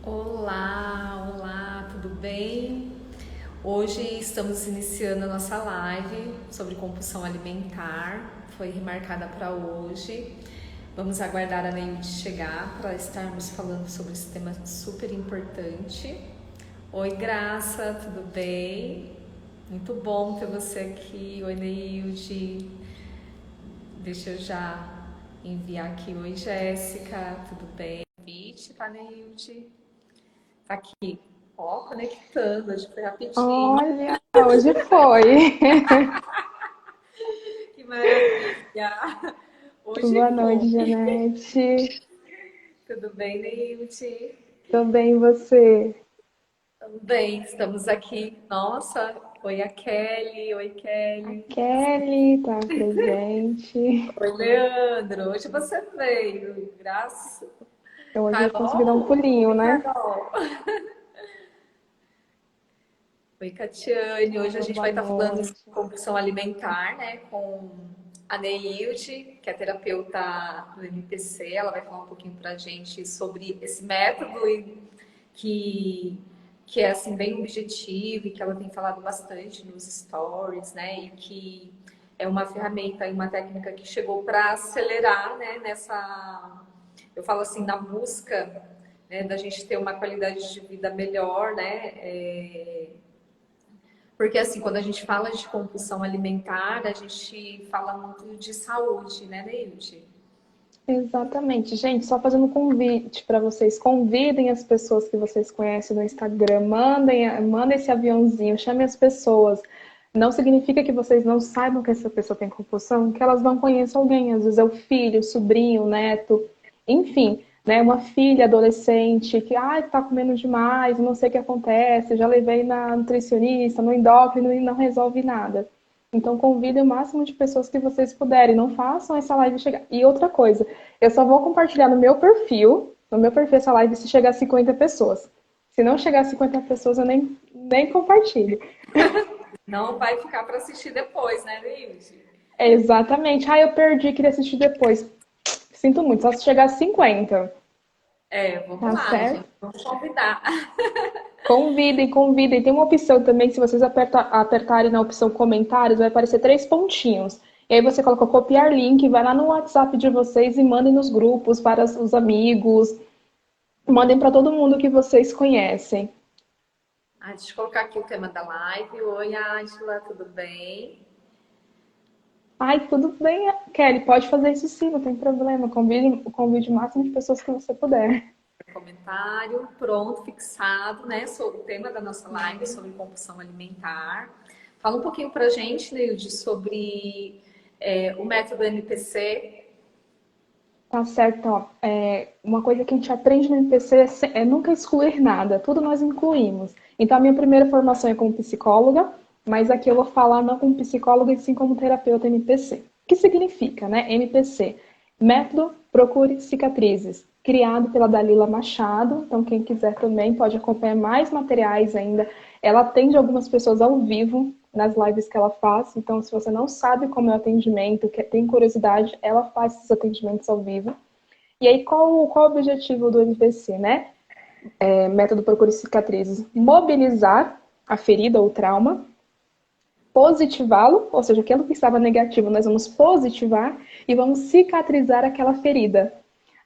Olá, olá, tudo bem? Hoje estamos iniciando a nossa live sobre compulsão alimentar. Foi remarcada para hoje. Vamos aguardar a Neide chegar para estarmos falando sobre esse tema super importante. Oi, Graça, tudo bem? Muito bom ter você aqui. Oi, Neilde. Deixa eu já enviar aqui. Oi, Jéssica, tudo bem? Convite, tá, Neilde? Tá aqui, ó, conectando, hoje foi rapidinho. Olha, hoje foi. Que maravilha! Hoje Boa noite, foi. Janete. Tudo bem, Neilde? Tô bem, e você? Tudo bem, estamos aqui. Nossa, oi a Kelly, oi A Kelly. Kelly tá presente. Oi, Leandro. Hoje você veio, graças. Então, hoje eu consegui dar um Carol, pulinho, oi, né? Carol. Oi, Catiane. Hoje a Oi, gente boa vai estar falando de noite. compulsão alimentar, né, com a Neilde, que é terapeuta do MPC. Ela vai falar um pouquinho para a gente sobre esse método que, que é assim bem objetivo e que ela tem falado bastante nos stories, né, e que é uma ferramenta e uma técnica que chegou para acelerar, né, eu falo assim, na busca, né, da gente ter uma qualidade de vida melhor, né, porque, assim, quando a gente fala de compulsão alimentar, a gente fala muito de saúde, né, Neide? Exatamente. Gente, só fazendo um convite para vocês. Convidem as pessoas que vocês conhecem no Instagram. Mandem esse aviãozinho, chamem as pessoas. Não significa que vocês não saibam que essa pessoa tem compulsão, que elas não conheçam alguém. Às vezes é o filho, o sobrinho, o neto, enfim, né? Uma filha adolescente que tá comendo demais, não sei o que acontece, já levei na nutricionista, no endócrino e não resolve nada. Então, convide o máximo de pessoas que vocês puderem. Não façam essa live chegar. E outra coisa, eu só vou compartilhar no meu perfil essa live se chegar a 50 pessoas. Se não chegar a 50 pessoas, eu nem compartilho. Não vai ficar para assistir depois, né, Neide? É exatamente. Eu perdi, queria assistir depois. Sinto muito, só se chegar a 50. Vamos Tá lá, gente. certo? Vamos convidar. Convidem, convidem. Tem uma opção também, se vocês apertarem na opção comentários, vai aparecer três pontinhos. E aí você coloca copiar link, vai lá no WhatsApp de vocês e mandem nos grupos para os amigos, mandem para todo mundo que vocês conhecem. Deixa eu colocar aqui o tema da live. Oi, Ângela, tudo bem? Ai, tudo bem, Kelly, pode fazer isso sim, não tem problema. Convide o máximo de pessoas que você puder. Comentário, pronto, fixado, né, sobre o tema da nossa live, sobre compulsão alimentar. Fala um pouquinho pra gente, Neide, sobre o método MPC. Tá certo, ó. Uma coisa que a gente aprende no MPC é nunca excluir nada, tudo nós incluímos. Então, a minha primeira formação é como psicóloga, mas aqui eu vou falar não como psicóloga, e sim como terapeuta MPC. O que significa, né? MPC. Método Procure Cicatrizes, criado pela Dalila Machado. Então, quem quiser também pode acompanhar mais materiais ainda. Ela atende algumas pessoas ao vivo nas lives que ela faz. Então, se você não sabe como é o atendimento, tem curiosidade, ela faz esses atendimentos ao vivo. E aí, qual o objetivo do MPC, né? Método Procure Cicatrizes. Mobilizar a ferida ou trauma, positivá-lo, ou seja, aquilo que estava negativo, nós vamos positivar e vamos cicatrizar aquela ferida.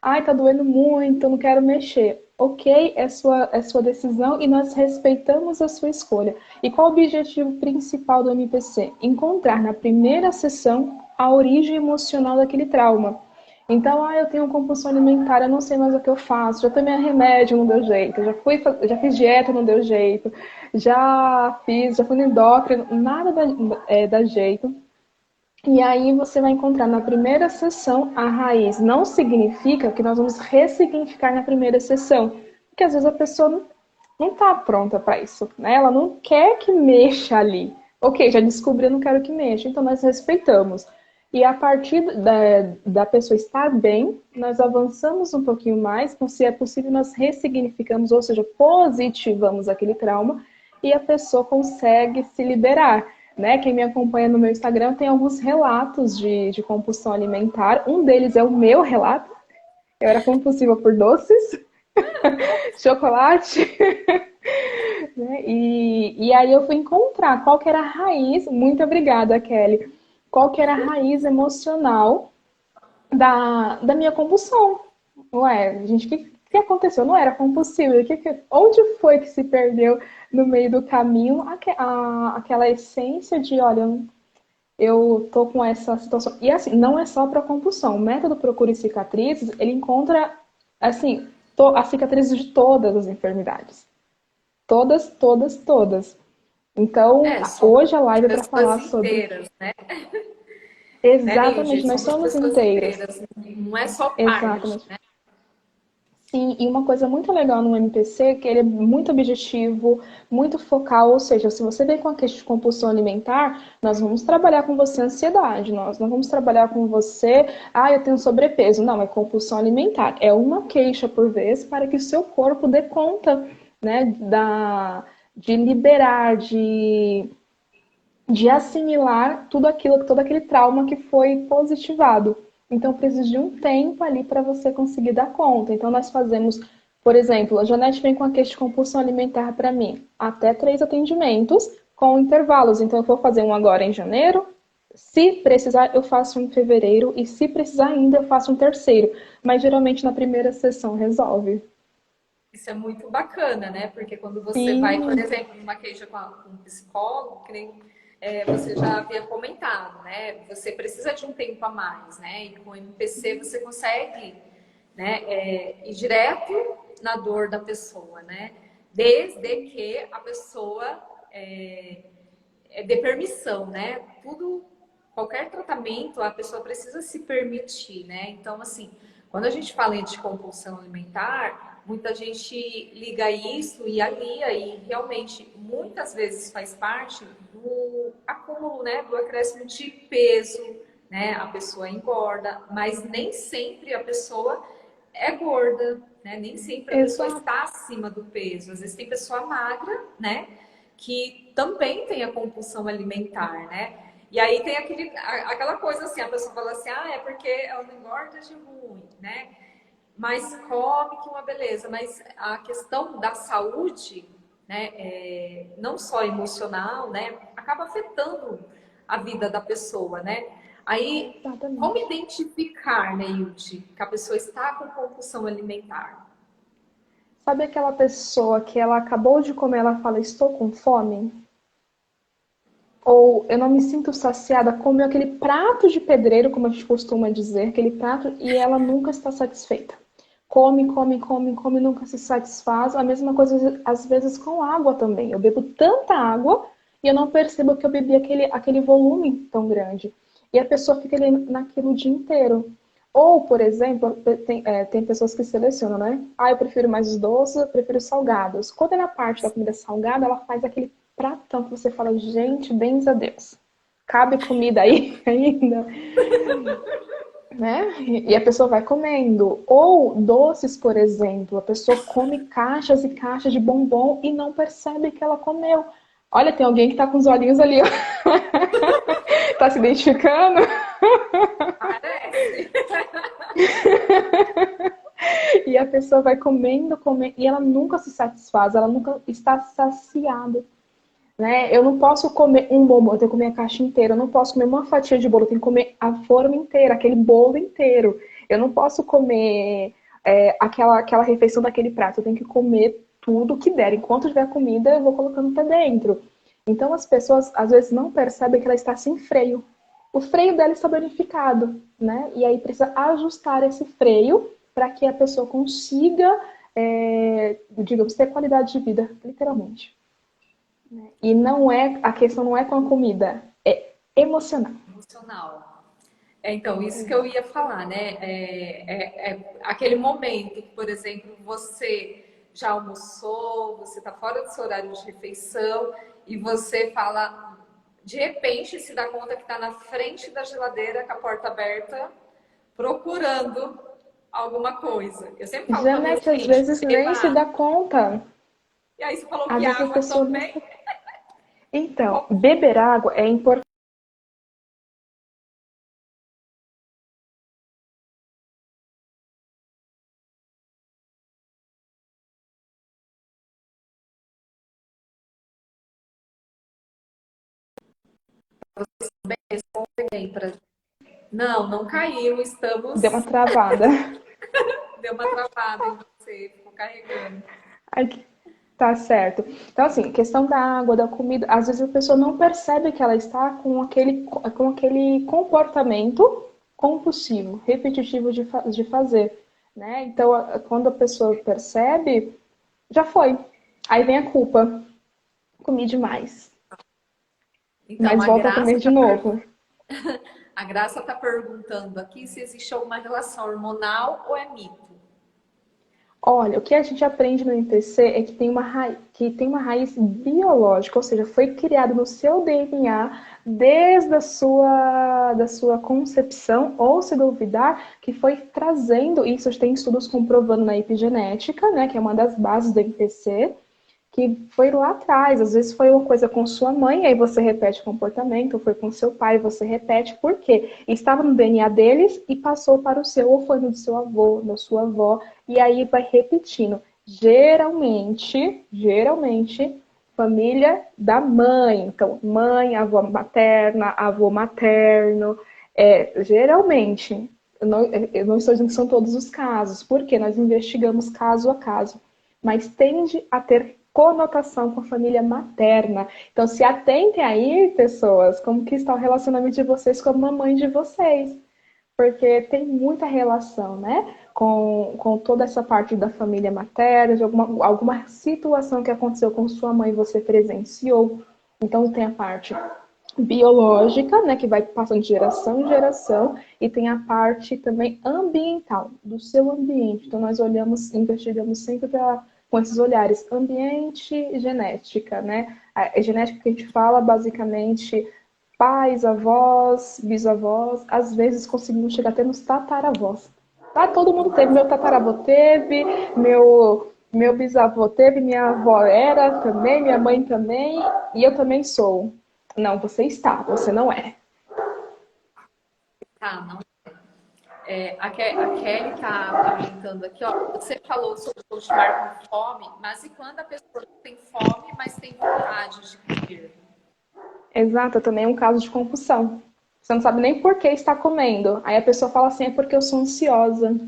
Tá doendo muito, eu não quero mexer. Ok, é sua decisão e nós respeitamos a sua escolha. E qual o objetivo principal do MPC? Encontrar na primeira sessão a origem emocional daquele trauma. Então, eu tenho compulsão alimentar, eu não sei mais o que eu faço, já tomei remédio, não deu jeito, já fiz dieta, não deu jeito, já fui no endócrino, nada dá jeito. E aí você vai encontrar na primeira sessão a raiz. Não significa que nós vamos ressignificar na primeira sessão, porque às vezes a pessoa não está pronta para isso, né? Ela não quer que mexa ali. Ok, já descobri, eu não quero que mexa, então nós respeitamos. E a partir da pessoa estar bem, nós avançamos um pouquinho mais, então, se é possível, nós ressignificamos, ou seja, positivamos aquele trauma e a pessoa consegue se liberar. Né? Quem me acompanha no meu Instagram tem alguns relatos de compulsão alimentar. Um deles é o meu relato. Eu era compulsiva por doces. chocolate. Né? E aí eu fui encontrar qual que era a raiz, muito obrigada, Kelly, qual que era a raiz emocional da minha compulsão. Ué, gente, o que aconteceu? Não era compulsivo. Onde foi que se perdeu no meio do caminho aquela essência de, olha, eu tô com essa situação. E assim, não é só para compulsão. O método Procure Cicatrizes, ele encontra, assim, as cicatrizes de todas as enfermidades. Todas, todas, todas. Então, Somos hoje a live é para pessoas falar sobre. inteiras, né, Exatamente, Neide? nós Somos somos pessoas inteiras. inteiras, não é só parte, Exatamente. né? Sim, e uma coisa muito legal no MPC é que ele é muito objetivo, muito focal, ou seja, se você vem com a queixa de compulsão alimentar, nós vamos trabalhar com você ansiedade, nós não vamos trabalhar com você, eu tenho sobrepeso. Não, é compulsão alimentar. É uma queixa por vez para que o seu corpo dê conta, né, de liberar, de assimilar tudo aquilo, todo aquele trauma que foi positivado. Então, precisa de um tempo ali para você conseguir dar conta. Então, nós fazemos, por exemplo, a Janete vem com a queixa de compulsão alimentar para mim, até 3 atendimentos com intervalos. Então, eu vou fazer um agora em janeiro. Se precisar, eu faço um em fevereiro. E se precisar ainda, eu faço um terceiro. Mas geralmente na primeira sessão resolve. Isso é muito bacana, né? Porque quando você vai, por Sim, exemplo, numa queixa com um psicólogo, que nem você já havia comentado, né? Você precisa de um tempo a mais, né? E com o MPC você consegue, né, ir direto na dor da pessoa, né? Desde que a pessoa dê permissão, né? Tudo, qualquer tratamento, a pessoa precisa se permitir, né? Então, assim, quando a gente fala de compulsão alimentar, muita gente liga isso e alia, e realmente muitas vezes faz parte do acúmulo, né? Do acréscimo de peso, né? A pessoa engorda, mas nem sempre a pessoa é gorda, né? Nem sempre a pessoa exato. está acima do peso. Às vezes tem pessoa magra, né? Que também tem a compulsão alimentar, né? E aí tem aquela coisa assim, a pessoa fala assim, é porque ela não engorda de ruim, né? Mas come que uma beleza. Mas a questão da saúde, né, não só emocional, né, acaba afetando a vida da pessoa, né? Aí, como Exatamente. identificar, né, Yuti, que a pessoa está com compulsão alimentar? Sabe aquela pessoa que ela acabou de comer, ela fala, estou com fome? Ou eu não me sinto saciada, comeu aquele prato de pedreiro, como a gente costuma dizer, aquele prato, e ela nunca está satisfeita. Come, come, come, come, nunca se satisfaz. A mesma coisa às vezes com água também. Eu bebo tanta água e eu não percebo que eu bebi aquele volume tão grande. E a pessoa fica ali naquilo o dia inteiro. Ou, por exemplo, tem pessoas que selecionam, né? Eu prefiro mais os doces, eu prefiro os salgados. Quando é na parte da comida salgada, ela faz aquele pratão que você fala, gente, bens a Deus. Cabe comida aí ainda, né? E a pessoa vai comendo. Ou doces, por exemplo, a pessoa come caixas e caixas de bombom e não percebe que ela comeu. Olha, tem alguém que tá com os olhinhos ali, ó. Tá se identificando? Parece. E a pessoa vai comendo, comendo, e ela nunca se satisfaz, ela nunca está saciada. Né? Eu não posso comer um bombom, eu tenho que comer a caixa inteira. Eu não posso comer uma fatia de bolo, eu tenho que comer a forma inteira, aquele bolo inteiro. Eu não posso comer aquela refeição daquele prato, eu tenho que comer tudo que der. Enquanto tiver comida, eu vou colocando para dentro. Então as pessoas às vezes não percebem que ela está sem freio. O freio dela está danificado, né? E aí precisa ajustar esse freio para que a pessoa consiga, digamos, ter qualidade de vida, literalmente. E não é, a questão não é com a comida, é emocional. Emocional. Então, isso que eu ia falar, né? Aquele momento que, por exemplo, você já almoçou, você está fora do seu horário de refeição e você fala, de repente, se dá conta que está na frente da geladeira com a porta aberta, procurando alguma coisa. Eu sempre falo para meus Janete, às clientes, vezes nem se beba. dá conta. E aí você falou Às que vezes a água pessoa nem também. se... Então, beber água é importante. pra... Não, não caiu, Deu uma estamos... travada. Deu uma travada em você, ficou carregando. Aqui, tá certo. Então, assim, questão da água, da comida, às vezes a pessoa não percebe que ela está com aquele comportamento compulsivo, repetitivo de fazer, né? Então, quando a pessoa percebe, já foi. Aí vem a culpa. Comi demais. Então, Mas volta a comer de novo. A Graça tá perguntando aqui se existe alguma relação hormonal ou é mito. Olha, o que a gente aprende no MPC é que tem uma raiz biológica, ou seja, foi criado no seu DNA desde da sua concepção, ou se duvidar, que foi trazendo, isso tem estudos comprovando na epigenética, né, que é uma das bases do MPC, que foi lá atrás, às vezes foi uma coisa com sua mãe, aí você repete o comportamento, ou foi com seu pai, você repete, por quê? Estava no DNA deles e passou para o seu, ou foi no do seu avô, da sua avó, e aí vai repetindo. Geralmente, família da mãe, então mãe, avó materna, avô materno, geralmente, eu não estou dizendo que são todos os casos, porque nós investigamos caso a caso, mas tende a ter conotação com a família materna. Então, se atentem aí, pessoas, como que está o relacionamento de vocês com a mamãe de vocês. Porque tem muita relação, né? Com toda essa parte da família materna, de alguma situação que aconteceu com sua mãe, você presenciou. Então, tem a parte biológica, né, que vai passando de geração em geração, e tem a parte também ambiental, do seu ambiente. Então, nós olhamos, investigamos sempre com esses olhares, ambiente e genética, né? A genética que a gente fala, basicamente, pais, avós, bisavós, às vezes conseguimos chegar até nos tataravós. Tá, todo mundo teve, meu tataravô teve, meu bisavô teve, minha avó era também, minha mãe também, e eu também sou. Não, você está, você não é. Tá, não. A Kelly tá comentando aqui, ó. Você falou sobre continuar com fome, mas e quando a pessoa tem fome, mas tem vontade de comer? Exato, também é um caso de compulsão. Você não sabe nem por que está comendo. Aí a pessoa fala assim, é porque eu sou ansiosa.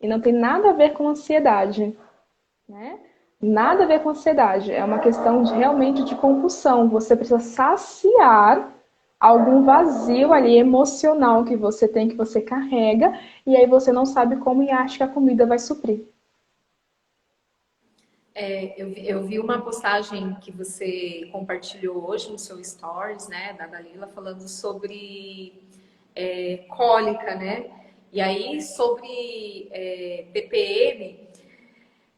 E não tem nada a ver com ansiedade, né? Nada a ver com ansiedade. É uma questão realmente de compulsão. Você precisa saciar algum vazio ali emocional que você tem, que você carrega, e aí você não sabe como e acha que a comida vai suprir. Eu vi uma postagem que você compartilhou hoje no seu Stories, né, da Dalila, falando sobre cólica, né? E aí, sobre TPM,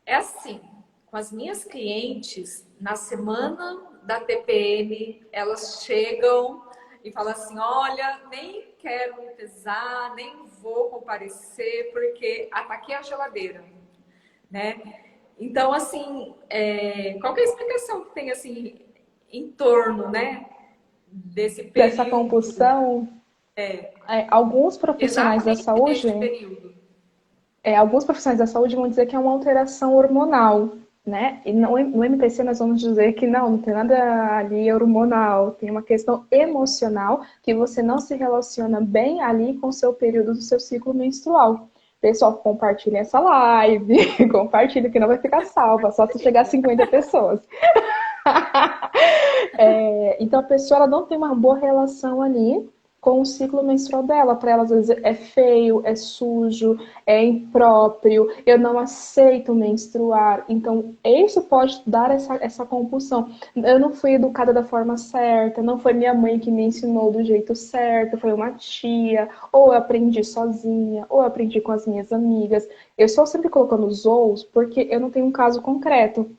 é assim, com as minhas clientes, na semana da TPM, elas chegam e falam assim: olha, nem quero me pesar, nem vou comparecer, porque ataquei a geladeira, né? Então, assim, qual que é a explicação que tem, assim, em torno, né, desse Dessa período? compulsão, alguns profissionais da Exatamente saúde neste período. alguns profissionais da saúde vão dizer que é uma alteração hormonal, né? E no MPC nós vamos dizer que não tem nada ali hormonal, tem uma questão emocional que você não se relaciona bem ali com o seu período do seu ciclo menstrual. Pessoal, compartilhe essa live, compartilhe que não vai ficar salva, só se chegar a 50 pessoas. Então a pessoa ela não tem uma boa relação ali com o ciclo menstrual dela. Para ela, às vezes, é feio, é sujo, é impróprio, eu não aceito menstruar. Então, isso pode dar essa compulsão. Eu não fui educada da forma certa, não foi minha mãe que me ensinou do jeito certo, foi uma tia, ou eu aprendi sozinha, ou eu aprendi com as minhas amigas. Eu estou sempre colocando os ous porque eu não tenho um caso concreto.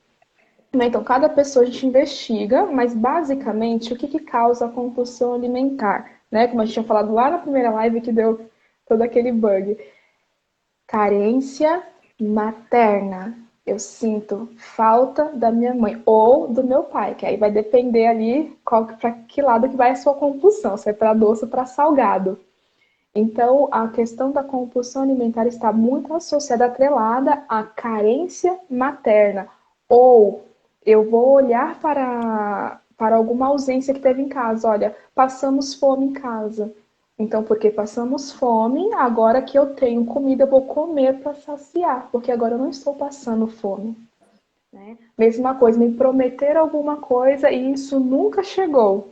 Então, cada pessoa a gente investiga, mas basicamente o que causa a compulsão alimentar, né? Como a gente tinha falado lá na primeira live que deu todo aquele bug. Carência materna. Eu sinto falta da minha mãe ou do meu pai, que aí vai depender ali para que lado que vai a sua compulsão, se é para doce ou para salgado. Então, a questão da compulsão alimentar está muito associada, atrelada à carência materna. Ou eu vou olhar para alguma ausência que teve em casa. Olha, passamos fome em casa. Então, porque passamos fome, agora que eu tenho comida, eu vou comer para saciar, porque agora eu não estou passando fome. Né? Mesma coisa, me prometer alguma coisa e isso nunca chegou.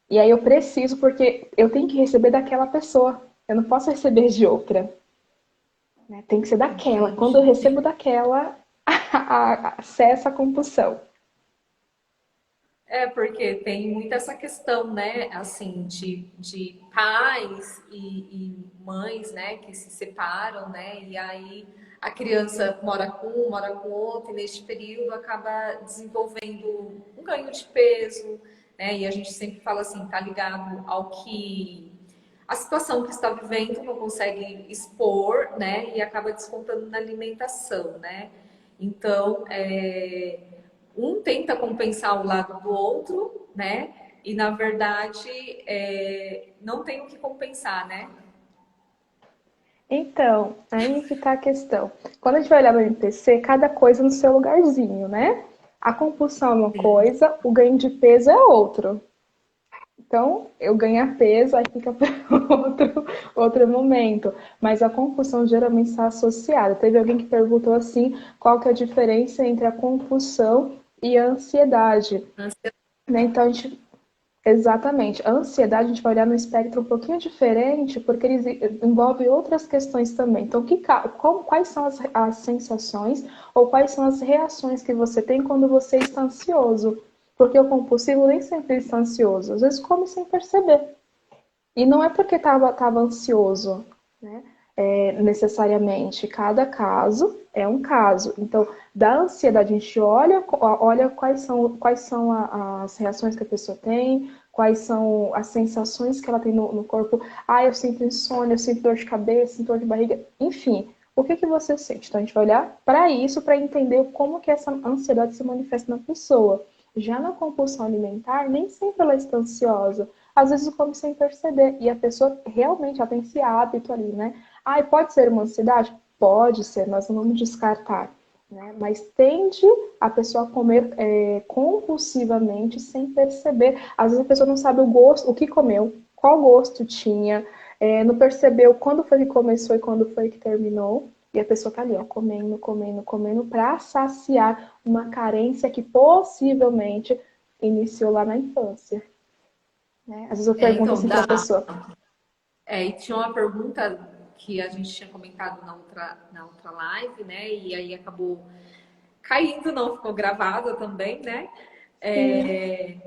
E aí eu preciso, porque eu tenho que receber daquela pessoa. Eu não posso receber de outra. Né? Tem que ser daquela. Quando eu Entendi. recebo daquela, cessa a compulsão. É, porque tem muito essa questão, né, assim, de pais e mães, né, que se separam, né, e aí a criança mora com um, mora com outro, e neste período acaba desenvolvendo um ganho de peso, né, e a gente sempre fala assim, tá ligado ao que a situação que está vivendo não consegue expor, né, e acaba descontando na alimentação, né. Então, um tenta compensar o lado do outro, né? E na verdade não tem o que compensar, né? Então, aí que tá a questão. Quando a gente vai olhar no MPC, cada coisa no seu lugarzinho, né? A compulsão é uma Sim. coisa, o ganho de peso é outro. Então, eu ganhar peso, aí fica para outro momento. Mas a compulsão geralmente está associada. Teve alguém que perguntou assim, qual que é a diferença entre a compulsão e a ansiedade? Né? Então, a gente exatamente. A ansiedade, a gente vai olhar no espectro um pouquinho diferente, porque eles envolvem outras questões também. Então, quais são as sensações ou quais são as reações que você tem quando você está ansioso? Porque o compulsivo nem sempre está ansioso, às vezes come sem perceber. E não é porque estava ansioso, né? Necessariamente. Cada caso é um caso. Então, da ansiedade, a gente olha quais são as reações que a pessoa tem, quais são as sensações que ela tem no corpo. Ah, eu sinto insônia, eu sinto dor de cabeça, sinto dor de barriga. Enfim, o que você sente? Então, a gente vai olhar para isso, para entender como que essa ansiedade se manifesta na pessoa. Já na compulsão alimentar, nem sempre ela está ansiosa. Às vezes come sem perceber e a pessoa realmente ela tem esse hábito ali, né? Ah, pode ser uma ansiedade? Pode ser, nós não vamos descartar. Né? Mas tende a pessoa a comer compulsivamente sem perceber. Às vezes a pessoa não sabe o gosto, o que comeu, qual gosto tinha, não percebeu quando foi que começou e quando foi que terminou. E a pessoa tá ali, ó, comendo, comendo, comendo, para saciar uma carência que possivelmente iniciou lá na infância. Né? Às vezes eu pergunto Então, assim para a pessoa. e tinha uma pergunta que a gente tinha comentado na outra live, né? E aí acabou caindo, não ficou gravada também, né? Sim. É,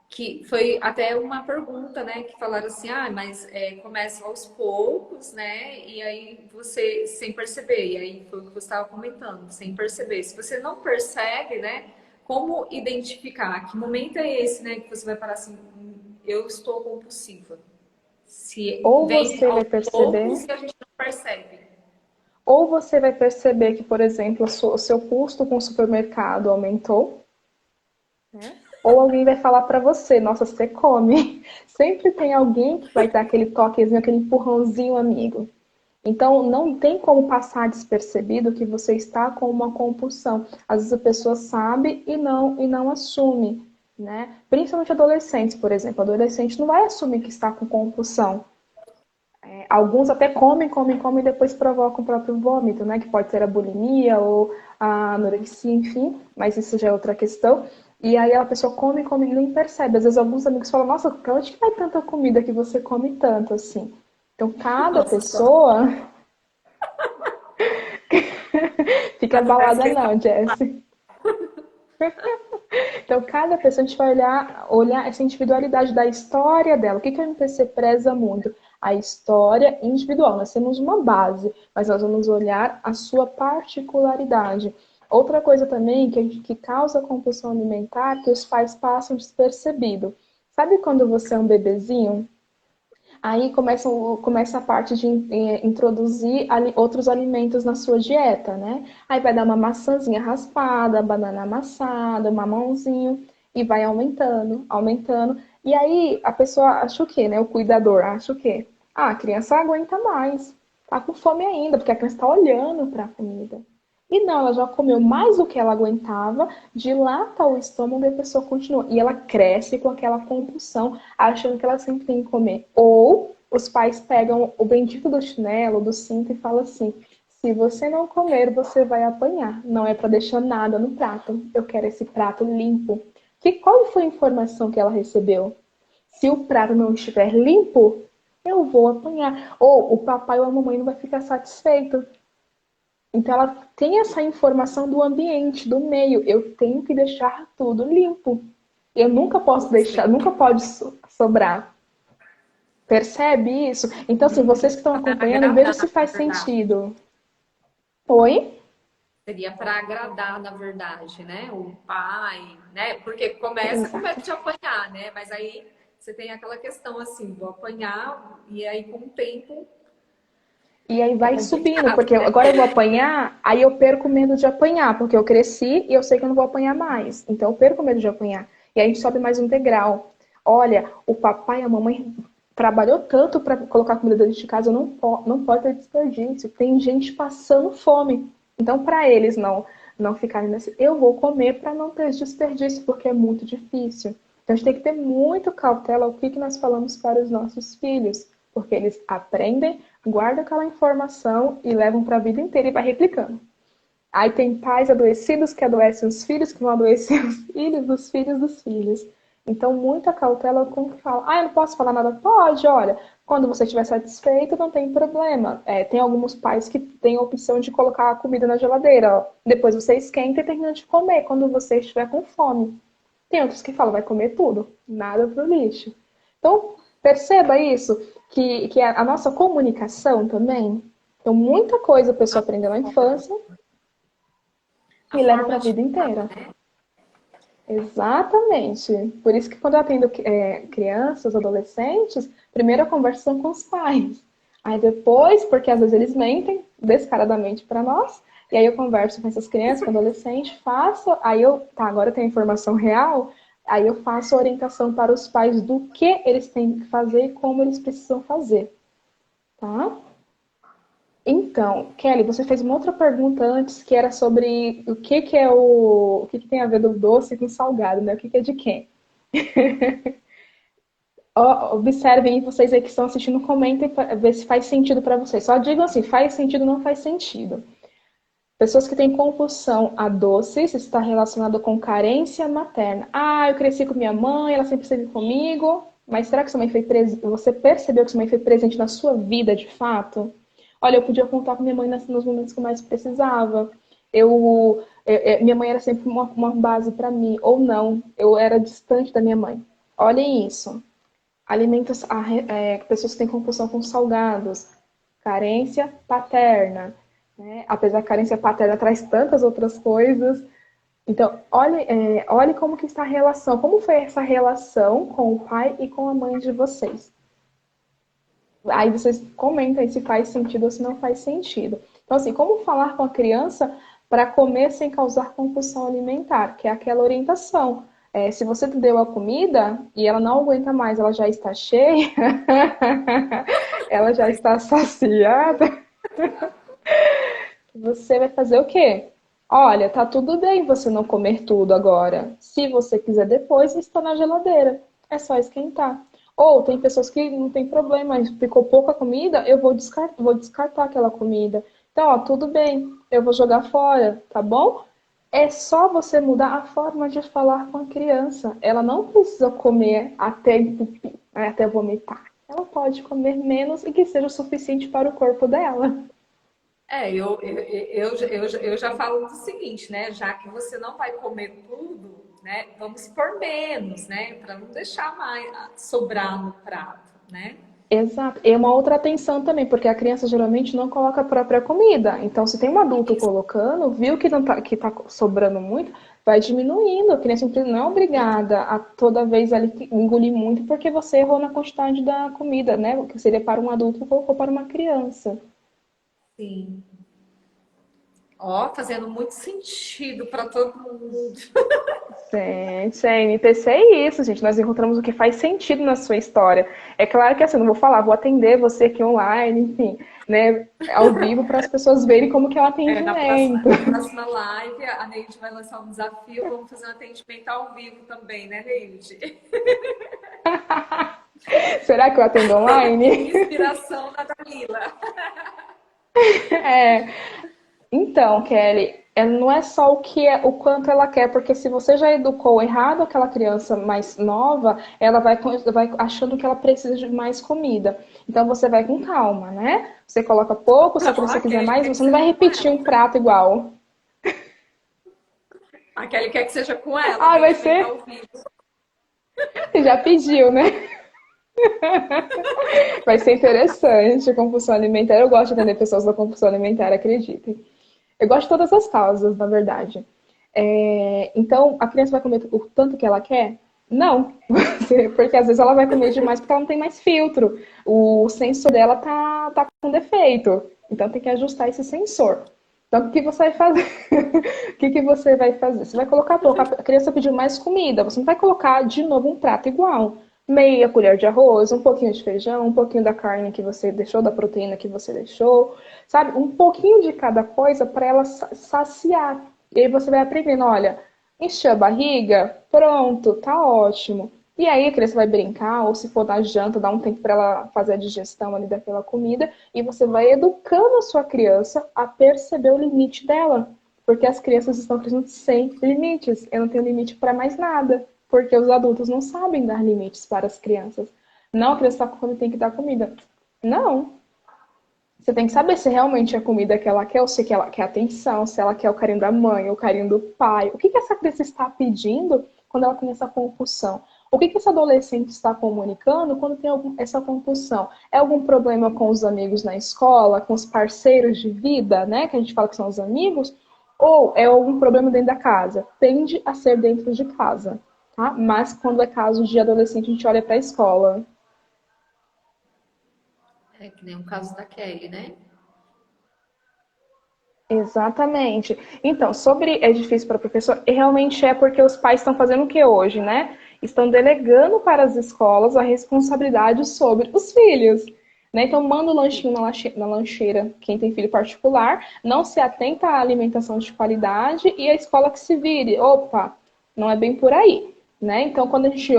que foi até uma pergunta, né? Que falaram assim, mas começa aos poucos, né? E aí você sem perceber, e aí foi o que você estava comentando, sem perceber. Se você não percebe, né? Como identificar? Que momento é esse, né? Que você vai parar assim, eu estou compulsiva. Se Ou vem você aos vai perceber, poucos e a gente não percebe. ou você vai perceber que, por exemplo, o seu custo com o supermercado aumentou, né? Ou alguém vai falar para você, nossa, você come. Sempre tem alguém que vai dar aquele toquezinho, aquele empurrãozinho amigo. Então, não tem como passar despercebido que você está com uma compulsão. Às vezes a pessoa sabe e não assume, né? Principalmente adolescentes, por exemplo. Adolescente não vai assumir que está com compulsão. Alguns até comem, comem, comem e depois provocam o próprio vômito, né? Que pode ser a bulimia ou a anorexia, enfim, mas isso já é outra questão. E aí a pessoa come, come e nem percebe. Às vezes alguns amigos falam, nossa, pra onde que vai tanta comida que você come tanto assim? Então cada Nossa, só pessoa fica parece abalada que não, Jessie. Então, cada pessoa a gente vai olhar essa individualidade da história dela. O que a MPC preza muito? A história individual. Nós temos uma base, mas nós vamos olhar a sua particularidade. Outra coisa também que causa compulsão alimentar, que os pais passam despercebido. Sabe quando você é um bebezinho? Aí começa a parte de introduzir outros alimentos na sua dieta, né? Aí vai dar uma maçãzinha raspada, banana amassada, mamãozinho, e vai aumentando, aumentando. E aí a pessoa acha o quê, né? O cuidador acha o quê? Ah, a criança aguenta mais, tá com fome ainda, porque a criança está olhando para a comida. E não, ela já comeu mais do que ela aguentava, dilata o estômago e a pessoa continua. E ela cresce com aquela compulsão, achando que ela sempre tem que comer. Ou os pais pegam o bendito do chinelo, do cinto e falam assim: se você não comer, você vai apanhar. Não é para deixar nada no prato. Eu quero esse prato limpo. Qual foi a informação que ela recebeu? Se o prato não estiver limpo, eu vou apanhar. Ou o papai ou a mamãe não vai ficar satisfeito. Então ela tem essa informação do ambiente, do meio. Eu tenho que deixar tudo limpo. Eu nunca posso deixar, nunca pode sobrar. Percebe isso? Então, assim, vocês que estão Para acompanhando, veja agradar, se na faz verdade. sentido. Oi? Seria para agradar, na verdade, né? O pai, né? Porque começa com Exato. medo de apanhar, né? Mas aí você tem aquela questão assim, vou apanhar, e aí com o tempo E aí é vai subindo, complicado, porque né? agora eu vou apanhar, aí eu perco o medo de apanhar, porque eu cresci e eu sei que eu não vou apanhar mais. Então eu perco o medo de apanhar. E aí a gente sobe mais um degrau. Olha, o papai e a mamãe trabalhou tanto para colocar comida dentro de casa, não pode ter desperdício. Tem gente passando fome. Então, para eles não ficarem nesse, eu vou comer para não ter desperdício, porque é muito difícil. Então, a gente tem que ter muito cautela o que nós falamos para os nossos filhos, porque eles aprendem, guardam aquela informação e levam para a vida inteira e vai replicando. Aí tem pais adoecidos que adoecem os filhos, que vão adoecer os filhos dos filhos dos filhos. Então, muita cautela com o que fala. Ah, eu não posso falar nada? Pode, olha. Quando você estiver satisfeito, não tem problema. Tem alguns pais que têm a opção de colocar a comida na geladeira. Ó. Depois você esquenta e termina de comer quando você estiver com fome. Tem outros que falam, vai comer tudo, nada pro lixo. Então, perceba isso, que a nossa comunicação também. Então, muita coisa a pessoa aprendeu na infância A e leva para forma a de vida falar, inteira. né? Exatamente. Por isso que quando eu atendo crianças, adolescentes, primeiro a conversa com os pais. Aí depois, porque às vezes eles mentem descaradamente para nós, e aí eu converso com essas crianças, com adolescentes, faço, aí agora eu tenho informação real, aí eu faço orientação para os pais do que eles têm que fazer e como eles precisam fazer, tá? Então, Kelly, você fez uma outra pergunta antes que era sobre o que tem a ver do doce com salgado, né? O que é de quem? Observem vocês aí que estão assistindo, comentem para ver se faz sentido para vocês. Só digam assim, faz sentido ou não faz sentido. Pessoas que têm compulsão a doces está relacionado com carência materna. Ah, eu cresci com minha mãe, ela sempre esteve comigo. Mas será que sua mãe você percebeu que sua mãe foi presente na sua vida de fato? Olha, eu podia contar com minha mãe nos momentos que eu mais precisava. Minha mãe era sempre uma base para mim, ou não, eu era distante da minha mãe. Olhem isso. Alimentos, pessoas que têm compulsão com salgados, carência paterna, né? Apesar que a carência paterna traz tantas outras coisas. Então, olhe como que está a relação, como foi essa relação com o pai e com a mãe de vocês. Aí vocês comentem se faz sentido ou se não faz sentido. Então, assim, como falar com a criança para comer sem causar compulsão alimentar, que é aquela orientação. Se você deu a comida e ela não aguenta mais, ela já está cheia, ela já está saciada, você vai fazer o quê? Olha, tá tudo bem você não comer tudo agora. Se você quiser depois, está na geladeira. É só esquentar. Ou tem pessoas que não tem problema, ficou pouca comida, eu vou descartar aquela comida. Então, ó, tudo bem, eu vou jogar fora, tá bom? É só você mudar a forma de falar com a criança. Ela não precisa comer até entupir, até vomitar. Ela pode comer menos e que seja o suficiente para o corpo dela. Eu já falo o seguinte, né? Já que você não vai comer tudo, né? Vamos por menos, né? Para não deixar mais sobrar no prato, né? Exato. E uma outra atenção também, porque a criança geralmente não coloca a própria comida. Então, se tem um adulto Isso, colocando, viu que tá sobrando muito, vai diminuindo. A criança não é obrigada a toda vez ali engolir muito porque você errou na quantidade da comida, né? O que seria para um adulto colocou para uma criança. sim. Ó, fazendo muito sentido para todo mundo. Gente, a MPC é isso, gente. Nós encontramos o que faz sentido na sua história. É claro que assim, não vou falar, vou atender você aqui online, enfim, né, ao vivo para as pessoas verem como que é o atendimento. Na próxima live, a Neide vai lançar um desafio, vamos fazer um atendimento ao vivo também, né, Neide? Será que eu atendo online? Inspiração da Dalila. É. Então, Kelly, não é só o quanto ela quer, porque se você já educou errado aquela criança mais nova, ela vai achando que ela precisa de mais comida. Então você vai com calma, né? Você coloca pouco, se a Não, criança a quiser Kelly mais, quer que você não vai seja com repetir ela. um prato igual. A Kelly quer que seja com ela, Ah, vai atendimento ser? ao vivo. Você já pediu, né? Vai ser interessante, compulsão alimentar. Eu gosto de atender pessoas da compulsão alimentar, acreditem. Eu gosto de todas as causas, na verdade. Então, a criança vai comer o tanto que ela quer? Não, porque às vezes ela vai comer demais porque ela não tem mais filtro. O sensor dela tá com defeito. Então tem que ajustar esse sensor. Então, o que você vai fazer? O que você vai fazer? Você vai colocar pouco. A criança pediu mais comida. Você não vai colocar de novo um prato igual. Meia colher de arroz, um pouquinho de feijão, um pouquinho da carne que você deixou, da proteína que você deixou. Sabe? Um pouquinho de cada coisa para ela saciar. E aí você vai aprendendo, olha, encheu a barriga? Pronto, tá ótimo. E aí a criança vai brincar, ou se for dar janta, dá um tempo para ela fazer a digestão ali daquela comida, e você vai educando a sua criança a perceber o limite dela. Porque as crianças estão crescendo sem limites. Eu não tenho limite para mais nada. Porque os adultos não sabem dar limites para as crianças. Não, a criança está com fome, tem que dar comida. Não, você tem que saber se realmente é a comida que ela quer, ou se ela quer atenção, se ela quer o carinho da mãe, o carinho do pai. O que essa criança está pedindo quando ela tem essa compulsão? O que esse adolescente está comunicando quando tem essa compulsão? É algum problema com os amigos na escola, com os parceiros de vida, né? Que a gente fala que são os amigos? Ou é algum problema dentro da casa? Tende a ser dentro de casa, tá? Mas quando é caso de adolescente, a gente olha para a escola. É que nem o caso da Kelly, né? Exatamente. Então, sobre é difícil para o professor, e realmente é porque os pais estão fazendo o que hoje, né? Estão delegando para as escolas a responsabilidade sobre os filhos. Né? Então, manda o lanchinho na lancheira, quem tem filho particular, não se atenta à alimentação de qualidade e a escola que se vire. Opa, não é bem por aí. Né? Então, quando a gente,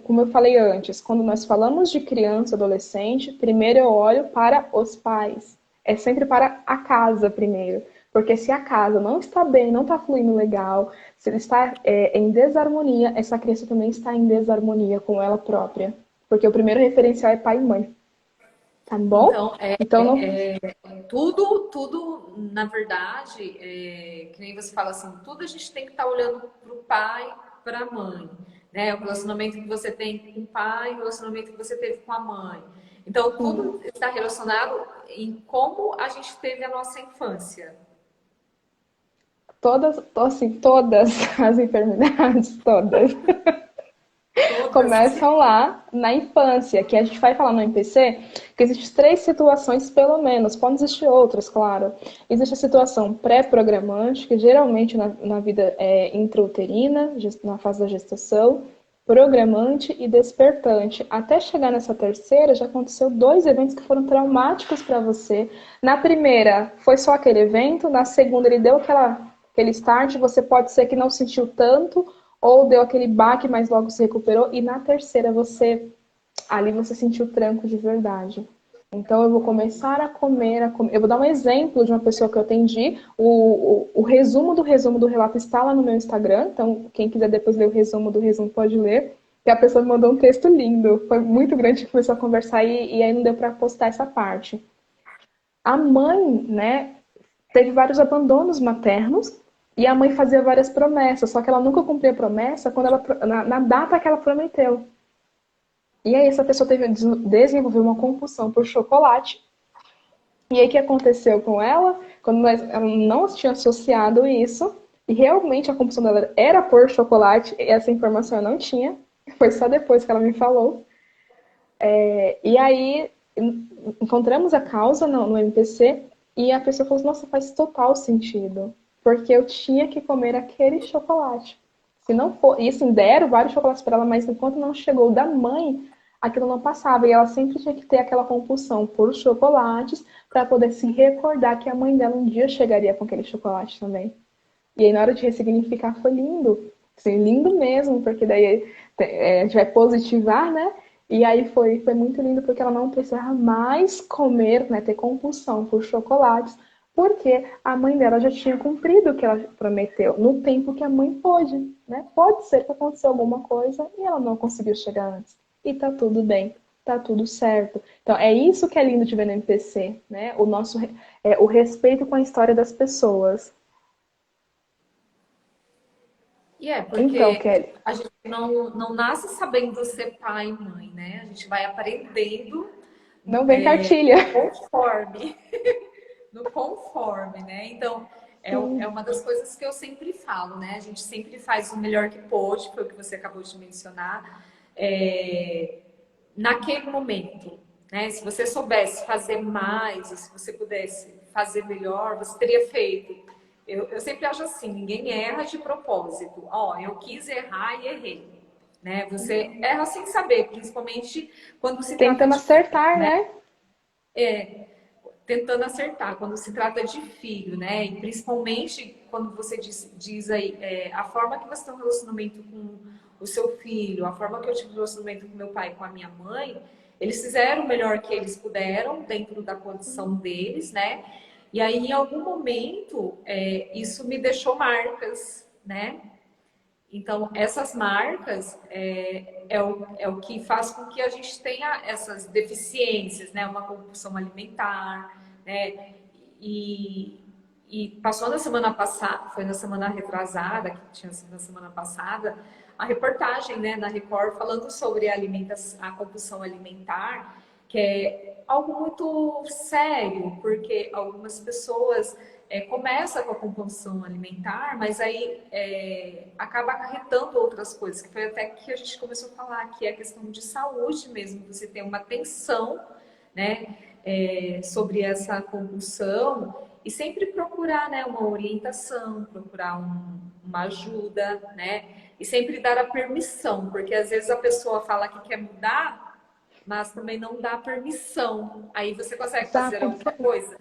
como eu falei antes, quando nós falamos de criança, adolescente, primeiro eu olho para os pais. É sempre para a casa primeiro. Porque se a casa não está bem, não está fluindo legal, se ele está em desarmonia, essa criança também está em desarmonia com ela própria. Porque o primeiro referencial é pai e mãe. Tá bom? Então, Então, não... tudo, na verdade, que nem você fala assim, tudo a gente tem que estar olhando para o pai, para a mãe, né? O relacionamento que você tem com o pai, o relacionamento que você teve com a mãe. Então, tudo está relacionado em como a gente teve a nossa infância. todas, assim, todas as enfermidades, todas, Todas, começam lá na infância, que a gente vai falar no MPC que existem três situações, pelo menos, podem existir outras, claro. Existe a situação pré-programante, que geralmente na vida é intrauterina, na fase da gestação, programante e despertante. Até chegar nessa terceira, já aconteceu dois eventos que foram traumáticos para você. Na primeira, foi só aquele evento, na segunda, ele deu aquele start, você pode ser que não sentiu tanto, ou deu aquele baque, mas logo se recuperou. E na terceira, ali você sentiu tranco de verdade. Então eu vou começar a comer, Eu vou dar um exemplo de uma pessoa que eu atendi. O resumo do relato está lá no meu Instagram. Então, quem quiser depois ler o resumo pode ler. E a pessoa me mandou um texto lindo. Foi muito grande que começou a conversar e aí não deu para postar essa parte. A mãe, né, teve vários abandonos maternos e a mãe fazia várias promessas, só que ela nunca cumpria a promessa na data que ela prometeu. E aí essa pessoa desenvolveu uma compulsão por chocolate. E aí o que aconteceu com ela? Ela não tinha associado isso, e realmente a compulsão dela era por chocolate, e essa informação eu não tinha, foi só depois que ela me falou. E aí encontramos a causa no MPC, e a pessoa falou, nossa, faz total sentido, porque eu tinha que comer aquele chocolate. Se não for, e assim, deram vários chocolates para ela, mas enquanto não chegou da mãe, aquilo não passava. E ela sempre tinha que ter aquela compulsão por chocolates para poder se recordar que a mãe dela um dia chegaria com aquele chocolate também. E aí, na hora de ressignificar, foi lindo. Assim, lindo mesmo, porque daí a gente vai positivar, né? E aí foi muito lindo, porque ela não precisava mais comer, né? Ter compulsão por chocolates, porque a mãe dela já tinha cumprido o que ela prometeu, no tempo que a mãe pôde, né? Pode ser que aconteceu alguma coisa e ela não conseguiu chegar antes. E tá tudo bem, tá tudo certo. Então, é isso que é lindo de ver no MPC, né? O respeito com a história das pessoas. E é, Então, porque Kelly, a gente não nasce sabendo ser pai e mãe, né? A gente vai aprendendo não vem cartilha. conforme, no conforme, né? Então, é Sim, uma das coisas que eu sempre falo, né? A gente sempre faz o melhor que pôde, foi o que você acabou de mencionar, é, naquele momento, né? Se você soubesse fazer mais, e se você pudesse fazer melhor, você teria feito. Eu sempre acho assim, ninguém erra de propósito. Ó, eu quis errar e errei. Né? Você erra sem saber, principalmente quando se trata tentando de filho, acertar, né? né? Tentando acertar, quando se trata de filho, né? E principalmente quando você diz aí a forma que você tem um relacionamento com o seu filho, a forma que eu tive um relacionamento com meu pai e com a minha mãe, eles fizeram o melhor que eles puderam dentro da condição deles, né? E aí, em algum momento, isso me deixou marcas, né? Então, essas marcas é o que faz com que a gente tenha essas deficiências, né? Uma compulsão alimentar, né? E, e passou na semana passada, foi na semana retrasada, que tinha sido na semana passada, a reportagem, né, na Record falando sobre a compulsão alimentar, que é algo muito sério, porque algumas pessoas começa com a compulsão alimentar, mas aí acaba acarretando outras coisas, que foi até que a gente começou a falar, que é a questão de saúde mesmo, você tem uma tensão, né, sobre essa compulsão e sempre procurar, né, uma orientação, procurar uma ajuda, né, e sempre dar a permissão, porque às vezes a pessoa fala que quer mudar, mas também não dá permissão. Aí você consegue Já, fazer alguma coisa?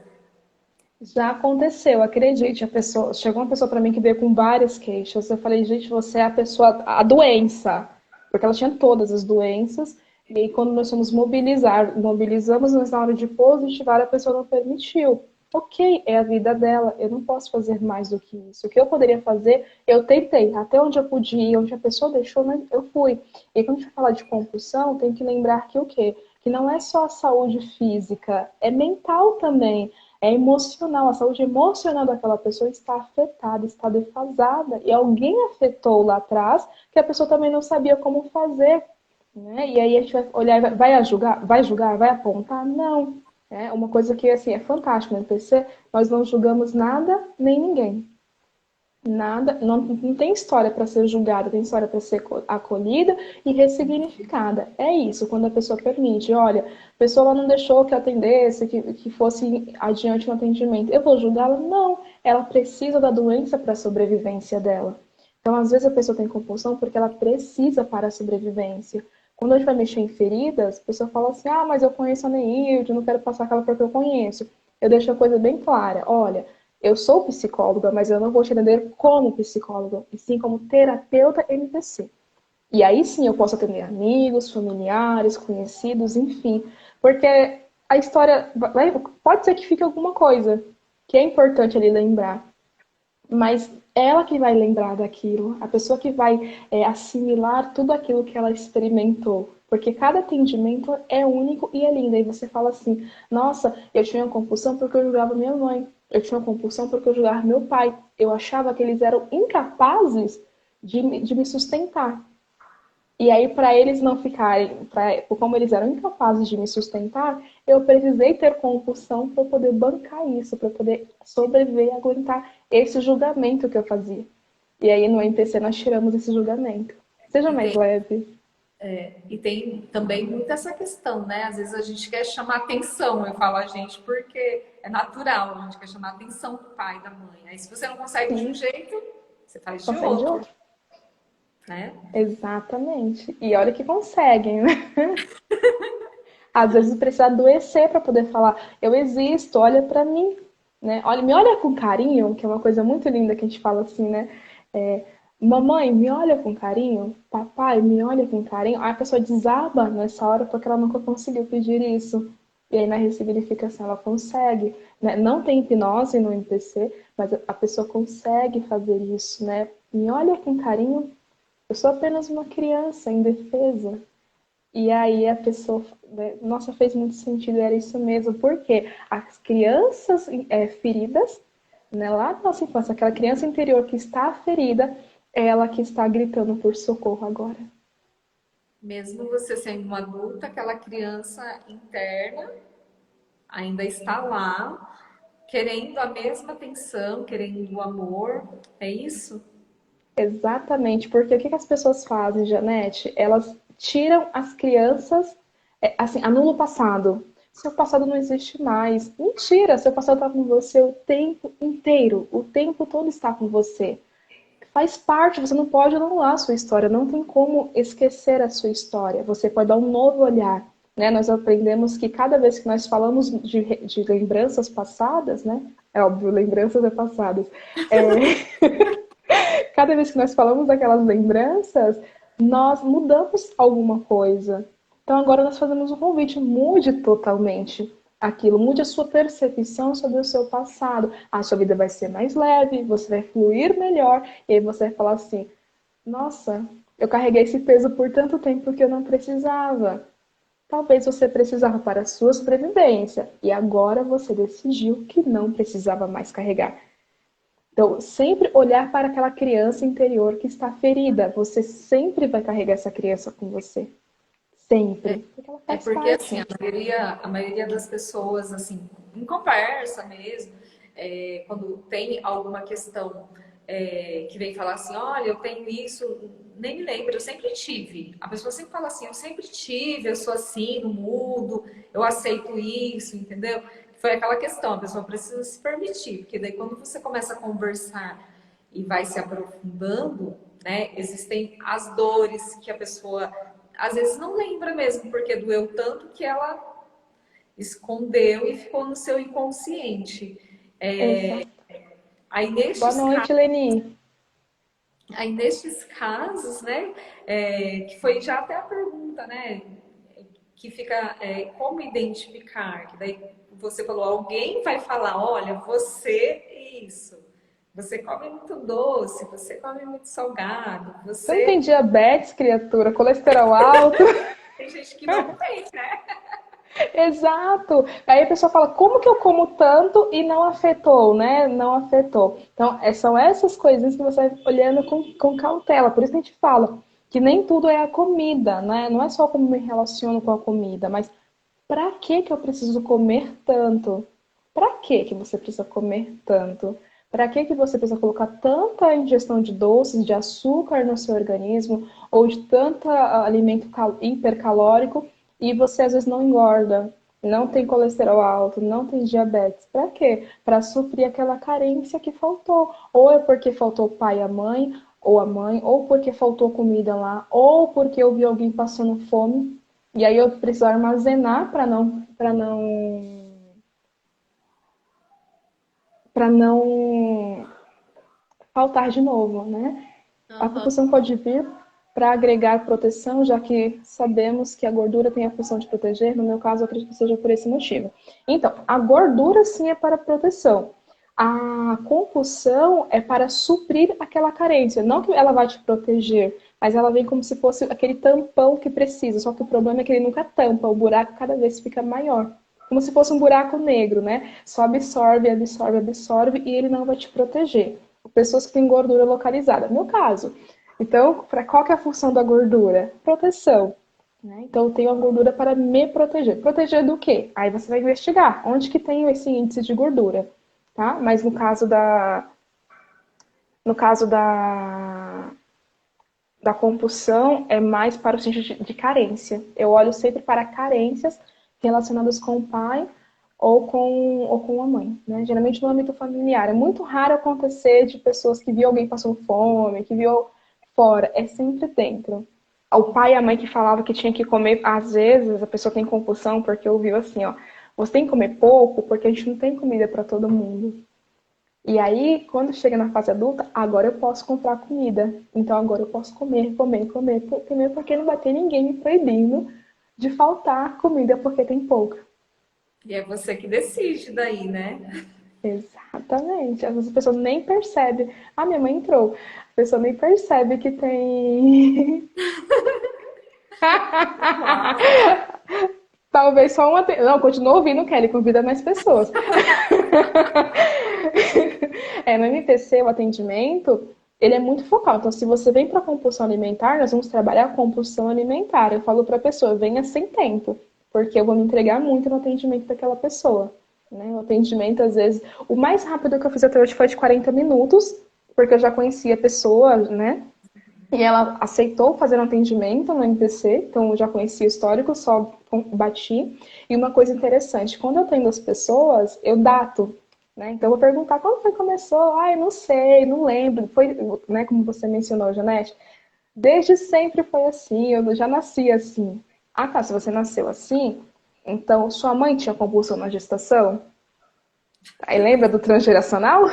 já aconteceu, acredite, a pessoa, chegou uma pessoa para mim que veio com várias queixas. Eu falei, gente, você é a pessoa, a doença, porque ela tinha todas as doenças. E aí, quando nós fomos mobilizamos, mas na hora de positivar, a pessoa não permitiu. Ok, é a vida dela, eu não posso fazer mais do que isso. O que eu poderia fazer, eu tentei, até onde eu podia ir, onde a pessoa deixou, né, eu fui. E quando a gente fala de compulsão, tem que lembrar que o quê? Que não é só a saúde física, é mental também. É emocional, a saúde emocional daquela pessoa está afetada, está defasada. E alguém afetou lá atrás que a pessoa também não sabia como fazer. Né? E aí a gente vai olhar e vai julgar, vai apontar? Não. É uma coisa que assim, é fantástica no NPC, nós não julgamos nada nem ninguém. Nada, não tem história para ser julgada, tem história para ser acolhida e ressignificada. É isso, quando a pessoa permite, olha, a pessoa não deixou que eu atendesse, que fosse adiante no atendimento. Eu vou julgá-la? Não, ela precisa da doença para a sobrevivência dela. Então, às vezes a pessoa tem compulsão porque ela precisa para a sobrevivência. Quando a gente vai mexer em feridas, a pessoa fala assim, ah, mas eu conheço a Neilde, não quero passar aquela porque eu conheço. Eu deixo a coisa bem clara, olha, eu sou psicóloga, mas eu não vou te atender como psicóloga, e sim como terapeuta MPC. E aí sim eu posso atender amigos, familiares, conhecidos, enfim. Porque a história pode ser que fique alguma coisa que é importante ali lembrar. Mas ela que vai lembrar daquilo, a pessoa que vai assimilar tudo aquilo que ela experimentou. Porque cada atendimento é único e é lindo. E você fala assim: nossa, eu tinha uma compulsão porque eu julgava minha mãe. Eu tinha uma compulsão porque eu julgava meu pai. Eu achava que eles eram incapazes de me sustentar. E aí, para eles não ficarem, como eles eram incapazes de me sustentar, eu precisei ter compulsão para poder bancar isso, para poder sobreviver e aguentar esse julgamento que eu fazia. E aí, no NPC, nós tiramos esse julgamento. Seja E mais tem, leve. e tem também muito essa questão, né? Às vezes a gente quer chamar atenção, eu falo a gente, porque é natural, a gente quer chamar atenção do pai, da mãe. Aí se você não consegue de um Sim, jeito, você faz de consegue de outro. outro. né? Exatamente. E olha que conseguem, né? Às vezes precisa adoecer para poder falar, eu existo, olha para mim, né? Olha, me olha com carinho, que é uma coisa muito linda que a gente fala assim, né? É, mamãe, me olha com carinho, papai, me olha com carinho. Aí a pessoa desaba nessa hora porque ela nunca conseguiu pedir isso. E aí na ressignificação ela consegue, né? Não tem hipnose no MPC, mas a pessoa consegue fazer isso, né? Me olha com carinho, eu sou apenas uma criança indefesa. E aí a pessoa, né, nossa, fez muito sentido, era isso mesmo, porque as crianças feridas, né, lá na nossa infância, aquela criança interior que está ferida, é ela que está gritando por socorro agora. Mesmo você sendo uma adulta, aquela criança interna ainda está lá, querendo a mesma atenção, querendo o amor, é isso? Exatamente, porque o que as pessoas fazem, Janete? Elas tiram as crianças, assim, anula o passado. Seu passado não existe mais. Mentira, seu passado está com você o tempo inteiro, o tempo todo está com você. Faz parte, você não pode anular a sua história, não tem como esquecer a sua história. Você pode dar um novo olhar. Né? Nós aprendemos que cada vez que nós falamos de lembranças passadas, né? É óbvio, lembranças é passadas. Cada vez que nós falamos daquelas lembranças, nós mudamos alguma coisa. Então agora nós fazemos um convite, mude totalmente aquilo, mude a sua percepção sobre o seu passado. A sua vida vai ser mais leve, você vai fluir melhor, e aí você vai falar assim: nossa, eu carreguei esse peso por tanto tempo que eu não precisava. Talvez você precisava para a sua sobrevivência, e agora você decidiu que não precisava mais carregar. Então, sempre olhar para aquela criança interior que está ferida. Você sempre vai carregar essa criança com você. Sempre. Porque ela É faz porque assim, parte. a maioria das pessoas, assim, em conversa mesmo, quando tem alguma questão que vem falar assim, olha, eu tenho isso, nem me lembro, eu sempre tive. A pessoa sempre fala assim, eu sempre tive, eu sou assim, não mudo, eu aceito isso, entendeu? Foi aquela questão, a pessoa precisa se permitir, porque daí quando você começa a conversar e vai se aprofundando, né, existem as dores que a pessoa às vezes não lembra mesmo, porque doeu tanto que ela escondeu e ficou no seu inconsciente. Exato. Aí Boa nestes, noite, Leni. aí nestes casos, né, que foi já até a pergunta, né, que fica como identificar, que daí você falou, alguém vai falar, olha, você isso, você come muito doce, você come muito salgado, Você não tem você diabetes, criatura? Colesterol alto? tem gente que não tem, né? Exato. Aí a pessoa fala, como que eu como tanto e não afetou, né? Não afetou. Então, são essas coisinhas que você vai olhando com cautela. Por isso que a gente fala que nem tudo é a comida, né? Não é só como me relaciono com a comida, mas para que que eu preciso comer tanto? Para que que você precisa comer tanto? Para que que você precisa colocar tanta ingestão de doces, de açúcar no seu organismo, ou de tanto alimento hipercalórico, e você às vezes não engorda, não tem colesterol alto, não tem diabetes? Para quê? Para suprir aquela carência que faltou. Ou é porque faltou o pai e a mãe, ou a mãe, ou porque faltou comida lá, ou porque eu vi alguém passando fome e aí eu preciso armazenar para não faltar de novo, né? A Uhum. compulsão pode vir para agregar proteção, já que sabemos que a gordura tem a função de proteger. No meu caso, eu acredito que seja por esse motivo. Então, a gordura sim é para proteção. A compulsão é para suprir aquela carência. Não que ela vai te proteger, mas ela vem como se fosse aquele tampão que precisa. Só que o problema é que ele nunca tampa, o buraco cada vez fica maior. Como se fosse um buraco negro, né? Só absorve, absorve, absorve e ele não vai te proteger. Pessoas que têm gordura localizada. No meu caso. Então, qual que é a função da gordura? Proteção. Né? Então, eu tenho a gordura para me proteger. Proteger do quê? Aí você vai investigar onde que tem esse índice de gordura. Tá? Mas no caso da compulsão, é mais para o sentido de carência. Eu olho sempre para carências relacionadas com o pai ou com a mãe. Né? Geralmente no âmbito familiar. É muito raro acontecer de pessoas que viu alguém passando fome, que viu fora, é sempre dentro. O pai e a mãe que falava que tinha que comer, às vezes a pessoa tem compulsão porque ouviu assim, ó, você tem que comer pouco porque a gente não tem comida para todo mundo. E aí, quando chega na fase adulta, agora eu posso comprar comida. Então agora eu posso comer, comer, comer, comer, porque não vai ter ninguém me proibindo de faltar comida porque tem pouca. E é você que decide daí, né? Exatamente. Às vezes a pessoa nem percebe. Ah, minha mãe entrou. A pessoa nem percebe que tem. Uau! Talvez só uma. Não, continua ouvindo, Kelly, convida mais pessoas. No MPC, o atendimento, ele é muito focal. Então, se você vem para compulsão alimentar, nós vamos trabalhar a compulsão alimentar. Eu falo para a pessoa, venha sem tempo, porque eu vou me entregar muito no atendimento daquela pessoa. Né? O atendimento, às vezes, o mais rápido que eu fiz até hoje foi de 40 minutos, porque eu já conhecia a pessoa, né? E ela aceitou fazer um atendimento no MPC, então eu já conhecia o histórico, só bati. E uma coisa interessante, quando eu atendo as pessoas, eu dato, né? Então eu vou perguntar quando foi que começou? Ah, eu não sei, não lembro. Foi, né, como você mencionou, Janete, desde sempre foi assim, eu já nasci assim. Ah, tá, se você nasceu assim, então sua mãe tinha compulsão na gestação? Aí lembra do transgeracional?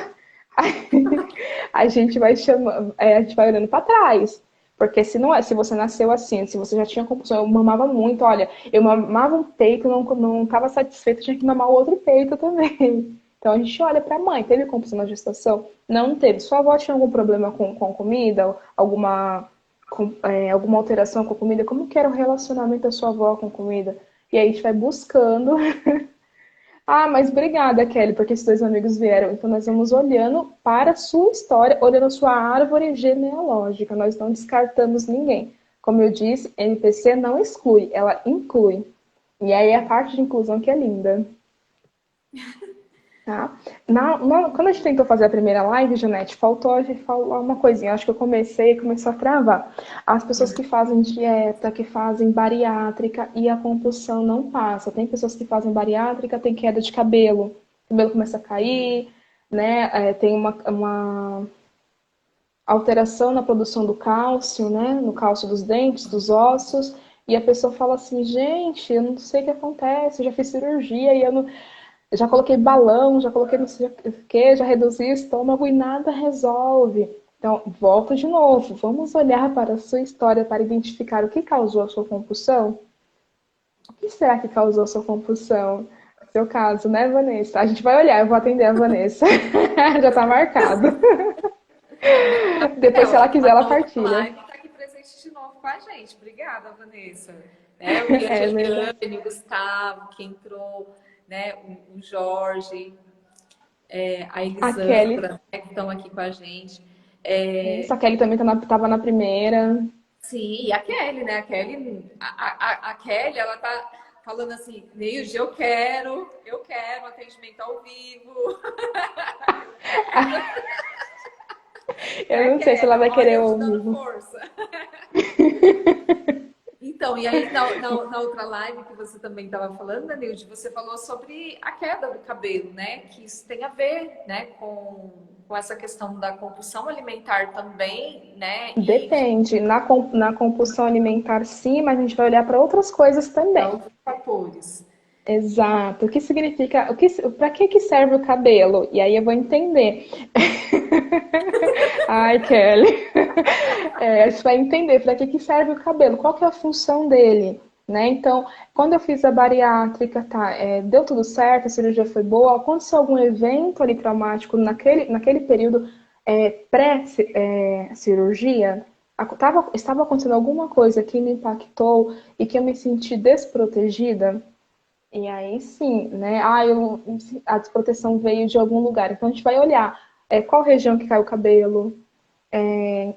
A gente vai chamando, a gente vai olhando para trás. Porque se não é, se você nasceu assim, se você já tinha compulsão, eu mamava muito, olha, eu mamava um peito, não estava satisfeita, tinha que mamar o outro peito também. Então a gente olha para a mãe, teve compulsão na gestação? Não teve. Sua avó tinha algum problema com comida, alguma alteração com a comida? Como que era o relacionamento da sua avó com comida? E aí a gente vai buscando. Ah, mas obrigada, Kelly, porque esses dois amigos vieram. Então, nós vamos olhando para a sua história, olhando a sua árvore genealógica. Nós não descartamos ninguém. Como eu disse, NPC não exclui, ela inclui. E aí é a parte de inclusão que é linda. Tá? Quando a gente tentou fazer a primeira live, Janete, faltou a gente falar uma coisinha. Acho que eu começou a travar. As pessoas que fazem dieta, que fazem bariátrica e a compulsão não passa. Tem pessoas que fazem bariátrica, tem queda de cabelo. O cabelo começa a cair, né? Tem uma alteração na produção do cálcio, né? No cálcio dos dentes, dos ossos. E a pessoa fala assim, gente, eu não sei o que acontece, eu já fiz cirurgia e eu não. Já coloquei balão, já coloquei não sei o que, já reduzi o estômago e nada resolve. Então, volta de novo. Vamos olhar para a sua história para identificar o que causou a sua compulsão? O que será que causou a sua compulsão? No seu caso, né, Vanessa? A gente vai olhar, eu vou atender a Vanessa. Já está marcado. Depois, se ela quiser, ela Na outra partilha. live está aqui presente de novo com a gente. Obrigada, Vanessa. O Eliane, o Gustavo, que entrou, né? O Jorge, a A Kelly. Elisandra, né, que estão aqui com a gente. Isso, a Kelly também estava na primeira. Sim, e a Kelly, né? A Kelly, ela tá falando assim, Neide, eu quero atendimento ao vivo. Eu não sei se ela vai querer ouvir. Força. Então, e aí na outra live que você também estava falando, né, Nilde, você falou sobre a queda do cabelo, né? Que isso tem a ver, né, com essa questão da compulsão alimentar também, né? Depende. Na compulsão alimentar, sim, mas a gente vai olhar para outras coisas também. Outros fatores. Exato. O que significa, para que serve o cabelo? E aí eu vou entender. Ai, Kelly. A gente vai entender para que serve o cabelo, qual que é a função dele, né? Então, quando eu fiz a bariátrica, tá, deu tudo certo, a cirurgia foi boa, aconteceu algum evento ali traumático naquele período pré-cirurgia, estava acontecendo alguma coisa que me impactou e que eu me senti desprotegida, e aí sim, né? A desproteção veio de algum lugar. Então a gente vai olhar qual região que caiu o cabelo,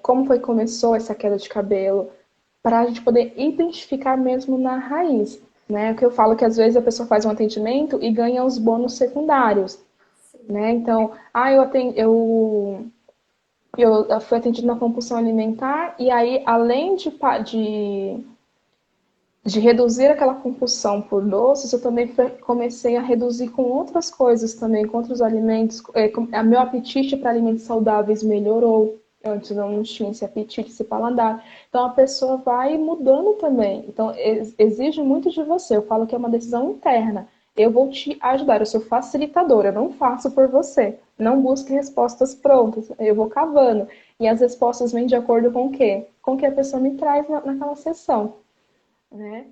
como foi que começou essa queda de cabelo, para a gente poder identificar mesmo na raiz. Né? O que eu falo que às vezes a pessoa faz um atendimento e ganha os bônus secundários. Né? Então, eu fui atendido na compulsão alimentar e aí, além de reduzir aquela compulsão por doces, eu também comecei a reduzir com outras coisas também, com outros alimentos. Meu apetite para alimentos saudáveis melhorou. Antes não tinha esse apetite, esse paladar. Então a pessoa vai mudando também. Então exige muito de você. Eu falo que é uma decisão interna. Eu vou te ajudar, eu sou facilitadora, eu não faço por você. Não busque respostas prontas, eu vou cavando. E as respostas vêm de acordo com o quê? Com o que a pessoa me traz naquela sessão, né?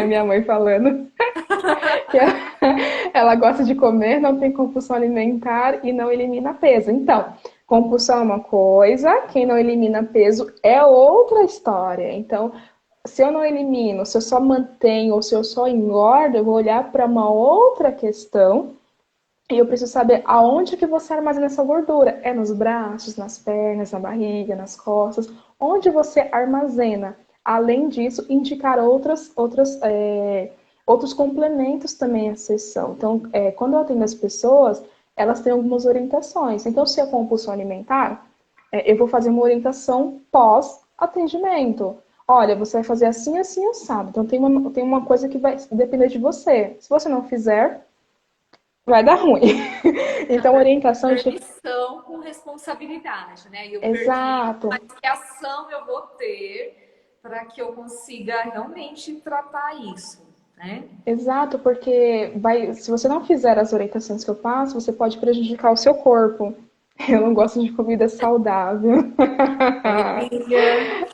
Minha mãe falando que ela gosta de comer, não tem compulsão alimentar e não elimina peso. Então, compulsão é uma coisa, quem não elimina peso é outra história. Então, se eu não elimino, se eu só mantenho ou se eu só engordo, eu vou olhar para uma outra questão e eu preciso saber aonde que você armazena essa gordura. É nos braços, nas pernas, na barriga, nas costas. Onde você armazena? Além disso, indicar outros complementos também à sessão. Então, quando eu atendo as pessoas, elas têm algumas orientações. Então, se é compulsão alimentar, eu vou fazer uma orientação pós-atendimento. Olha, você vai fazer assim, assim, assado. Então, tem uma coisa que vai depender de você. Se você não fizer, vai dar ruim. Na Então, verdade, orientação de... permissão com responsabilidade, né? E eu permito, Exato, mas que ação eu vou ter para que eu consiga realmente tratar isso, né? exato, porque se você não fizer as orientações que eu passo, você pode prejudicar o seu corpo. Eu não gosto de comida saudável. Oi, Miriam.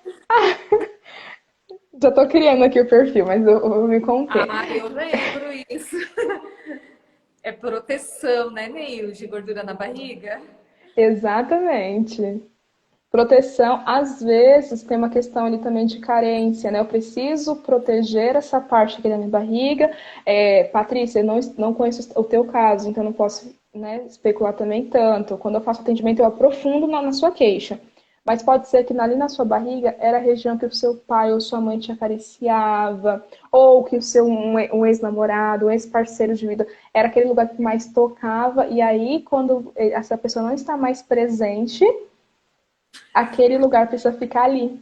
Já tô criando aqui o perfil, mas eu vou me conter. Ah, eu lembro isso. É proteção, né, Neil, de gordura na barriga? Exatamente. Proteção, às vezes, tem uma questão ali também de carência, né? Eu preciso proteger essa parte aqui da minha barriga. Patrícia, eu não conheço o teu caso, então não posso, né, especular também tanto. Quando eu faço atendimento, eu aprofundo na sua queixa. Mas pode ser que ali na sua barriga era a região que o seu pai ou sua mãe te acariciava, ou que o seu um ex-namorado, um ex-parceiro de vida, era aquele lugar que mais tocava, e aí, quando essa pessoa não está mais presente, aquele lugar precisa ficar ali,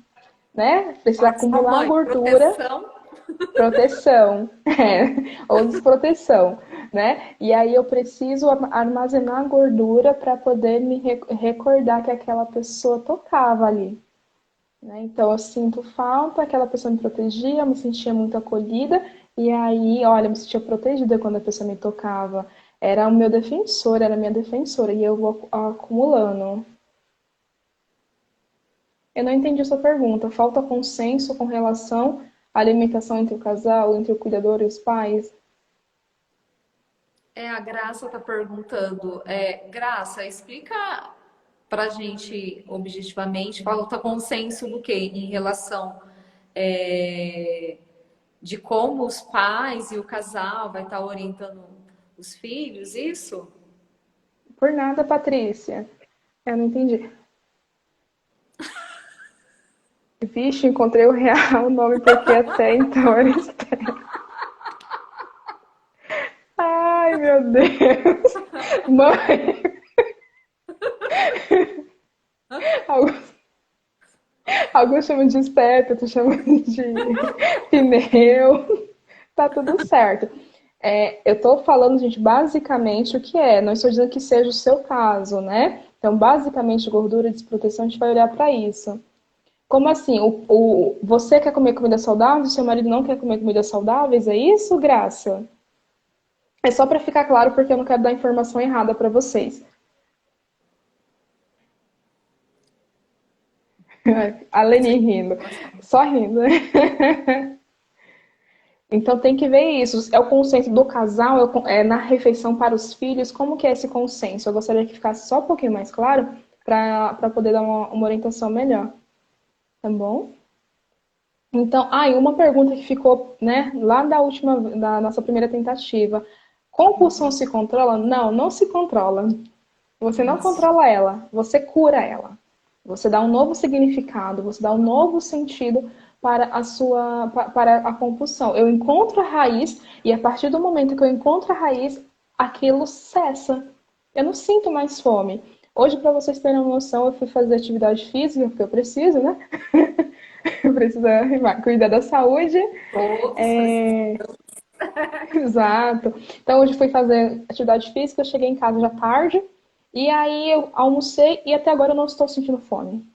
né? Precisa Olha só, acumular mãe, gordura, proteção. proteção, ou desproteção, né? E aí eu preciso armazenar gordura para poder me recordar que aquela pessoa tocava ali, né? Então eu sinto falta, aquela pessoa me protegia, eu me sentia muito acolhida, e aí, olha, eu me sentia protegida quando a pessoa me tocava. Era o meu defensor, era a minha defensora, e eu vou acumulando. Eu não entendi a sua pergunta. Falta consenso com relação à alimentação entre o casal, entre o cuidador e os pais? A Graça tá perguntando. Graça, explica pra gente objetivamente, falta consenso do quê? Em relação é, de como os pais e o casal vai estar orientando os filhos, isso? Por nada, Patrícia. Eu não entendi. Vixe, encontrei o real nome porque até então era estranho. Ai, meu Deus. Mãe, alguns, alguns chamam de step, outros chamam de pneu. Tá tudo certo. Eu tô falando, gente, basicamente o que é. Não estou dizendo que seja o seu caso, né? Então, basicamente, gordura e desproteção, a gente vai olhar para isso. Como assim? Você quer comer comida saudável? Seu marido não quer comer comidas saudáveis? É isso, Graça? É só para ficar claro, porque eu não quero dar informação errada para vocês. A Leni rindo. Só rindo, né? Então tem que ver isso. É o consenso do casal, é na refeição para os filhos. Como que é esse consenso? Eu gostaria que ficasse só um pouquinho mais claro para poder dar uma orientação melhor. Tá bom? Então, e uma pergunta que ficou, né, lá da nossa primeira tentativa. Compulsão se controla? Não, não se controla. Você não Isso. controla ela, você cura ela. Você dá um novo significado, você dá um novo sentido para a compulsão. Eu encontro a raiz e a partir do momento que eu encontro a raiz, aquilo cessa. Eu não sinto mais fome. Hoje, para vocês terem uma noção, eu fui fazer atividade física, porque eu preciso, né? Eu preciso cuidar da saúde. Todos precisam. É... Exato. Então, hoje fui fazer atividade física, eu cheguei em casa já tarde, E aí eu almocei e até agora eu não estou sentindo fome.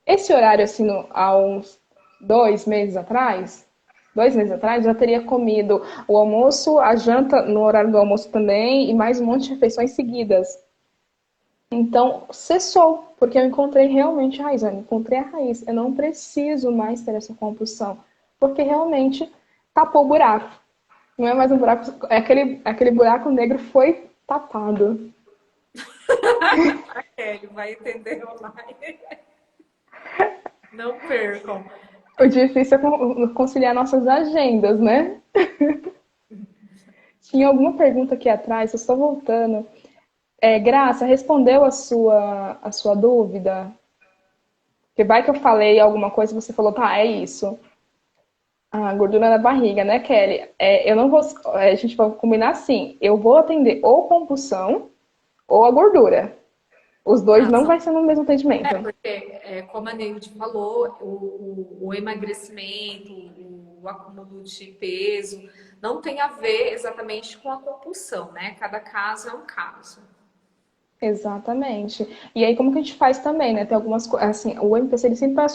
Esse horário, assim, há uns 2 meses atrás, eu já teria comido o almoço, a janta no horário do almoço também, e mais um monte de refeições seguidas. Então, cessou, porque eu encontrei realmente a raiz, eu encontrei a raiz. Eu não preciso mais ter essa compulsão, porque realmente tapou o buraco. Não é mais um buraco, aquele buraco negro foi tapado. A Kelly vai entender online. Não percam. O difícil é conciliar nossas agendas, né? Tinha alguma pergunta aqui atrás, eu estou voltando. Graça, respondeu a sua dúvida? Porque vai que eu falei alguma coisa e você falou, tá, é isso. A gordura na barriga, né, Kelly? Eu não vou. A gente vai combinar assim. Eu vou atender ou compulsão ou a gordura. Os dois Ah, não vai ser no mesmo atendimento. porque, como a Neide falou, o emagrecimento, o acúmulo de peso, não tem a ver exatamente com a compulsão, né? Cada caso é um caso. Exatamente. E aí, como que a gente faz também, né? Tem algumas coisas, assim, o MPC ele sempre vai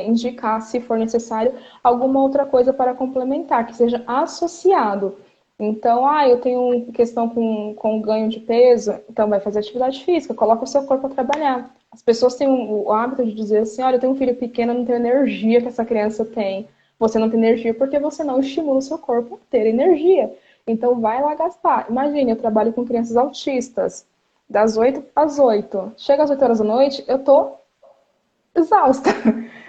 indicar, se for necessário, alguma outra coisa para complementar, que seja associado. Então, eu tenho questão com ganho de peso, então vai fazer atividade física, coloca o seu corpo a trabalhar. As pessoas têm o hábito de dizer assim, olha, eu tenho um filho pequeno, eu não tenho energia que essa criança tem. Você não tem energia porque você não estimula o seu corpo a ter energia. Então, vai lá gastar. Imagine, eu trabalho com crianças autistas das 8 às 8. Chega às 8 horas da noite, eu tô exausta.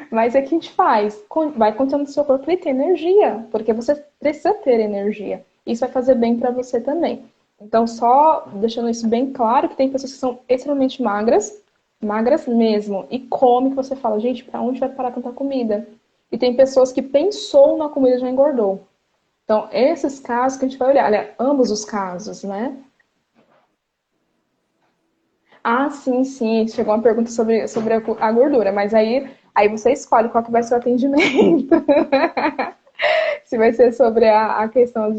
Mas é que a gente faz? Vai contando no seu corpo ele tem energia, porque você precisa ter energia. Isso vai fazer bem para você também. Então, só deixando isso bem claro, que tem pessoas que são extremamente magras, magras mesmo, e come que você fala, gente, para onde vai parar tanta comida? E tem pessoas que pensou na comida e já engordou. Então, esses casos que a gente vai olhar, olha, ambos os casos, né? Ah, sim, sim. Chegou uma pergunta sobre a gordura, mas aí você escolhe qual que vai ser o atendimento. Se vai ser sobre a questão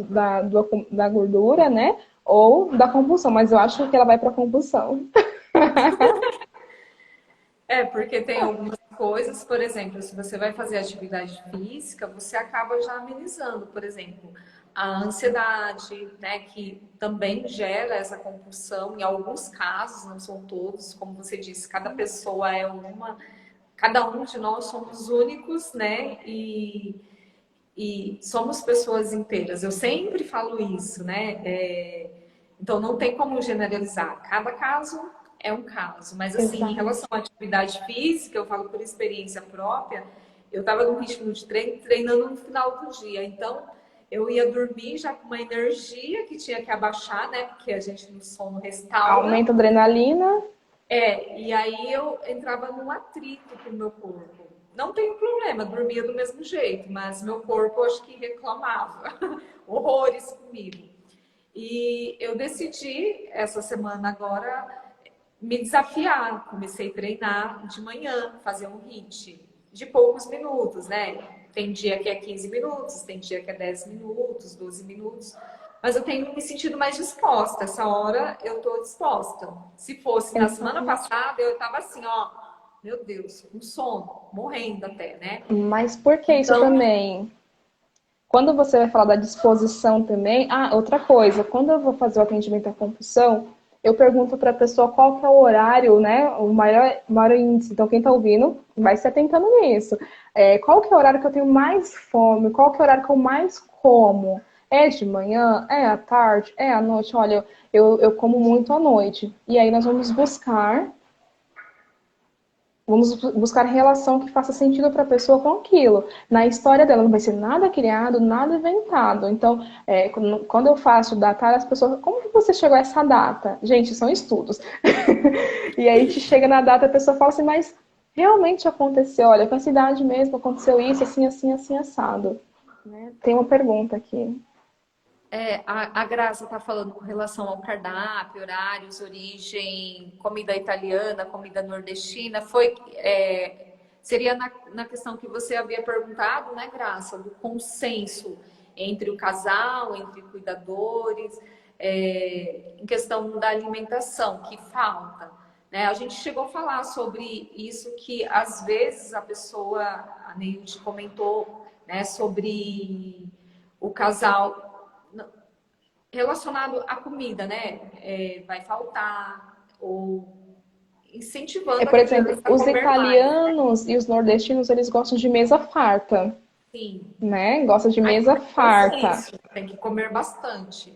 da gordura, né? Ou da compulsão, mas eu acho que ela vai para compulsão. Porque tem algumas coisas, por exemplo, se você vai fazer atividade física, você acaba já amenizando, por exemplo, a ansiedade, né, que também gera essa compulsão, em alguns casos, não são todos, como você disse, cada pessoa é uma, cada um de nós somos únicos, né, e somos pessoas inteiras. Eu sempre falo isso, né? Então não tem como generalizar. Cada caso é um caso. Mas assim, em Exato. relação à atividade física, eu falo por experiência própria, eu estava no ritmo de treino, treinando no final do dia. Então eu ia dormir já com uma energia que tinha que abaixar, né? Porque a gente no sono restaura. Aumenta a adrenalina. E aí eu entrava num atrito com o meu corpo. Não tem problema, dormia do mesmo jeito, mas meu corpo acho que reclamava horrores comigo. E eu decidi essa semana agora me desafiar. Comecei a treinar de manhã, fazer um HIIT de poucos minutos, né? Tem dia que é 15 minutos, tem dia que é 10 minutos, 12 minutos. Mas eu tenho me sentido mais disposta. Essa hora eu tô disposta. Se fosse na semana Exatamente. passada, eu tava assim, ó, meu Deus, com sono, morrendo até, né? Mas por que isso Então, também? Quando você vai falar da disposição também, outra coisa, quando eu vou fazer o atendimento à compulsão, eu pergunto para a pessoa qual que é o horário, né, o maior índice. Então, quem está ouvindo vai se atentando nisso. Qual que é o horário que eu tenho mais fome? Qual que é o horário que eu mais como? É de manhã? É à tarde? É à noite? Olha, eu como muito à noite. E aí nós vamos buscar relação que faça sentido para a pessoa com aquilo. Na história dela não vai ser nada criado, nada inventado. Então, quando eu faço datar as pessoas, como que você chegou a essa data? Gente, são estudos. E aí a gente chega na data, a pessoa fala assim, mas realmente aconteceu, olha, com essa idade mesmo aconteceu isso, assim, assim, assim, assado. Né? Tem uma pergunta aqui. a Graça está falando com relação ao cardápio, horários, origem, comida italiana, comida nordestina. Seria na questão que você havia perguntado, né, Graça, do consenso entre o casal, entre cuidadores. em questão da alimentação, que falta. Né? A gente chegou a falar sobre isso, que às vezes a pessoa, a Neide comentou, né, sobre o casal relacionado à comida, né? Vai faltar, ou incentivando a Por exemplo, criança a os comer mais. italianos e os nordestinos, eles gostam de mesa farta, Sim. né? Gostam de Aí mesa tem o farta. senso, tem que comer bastante.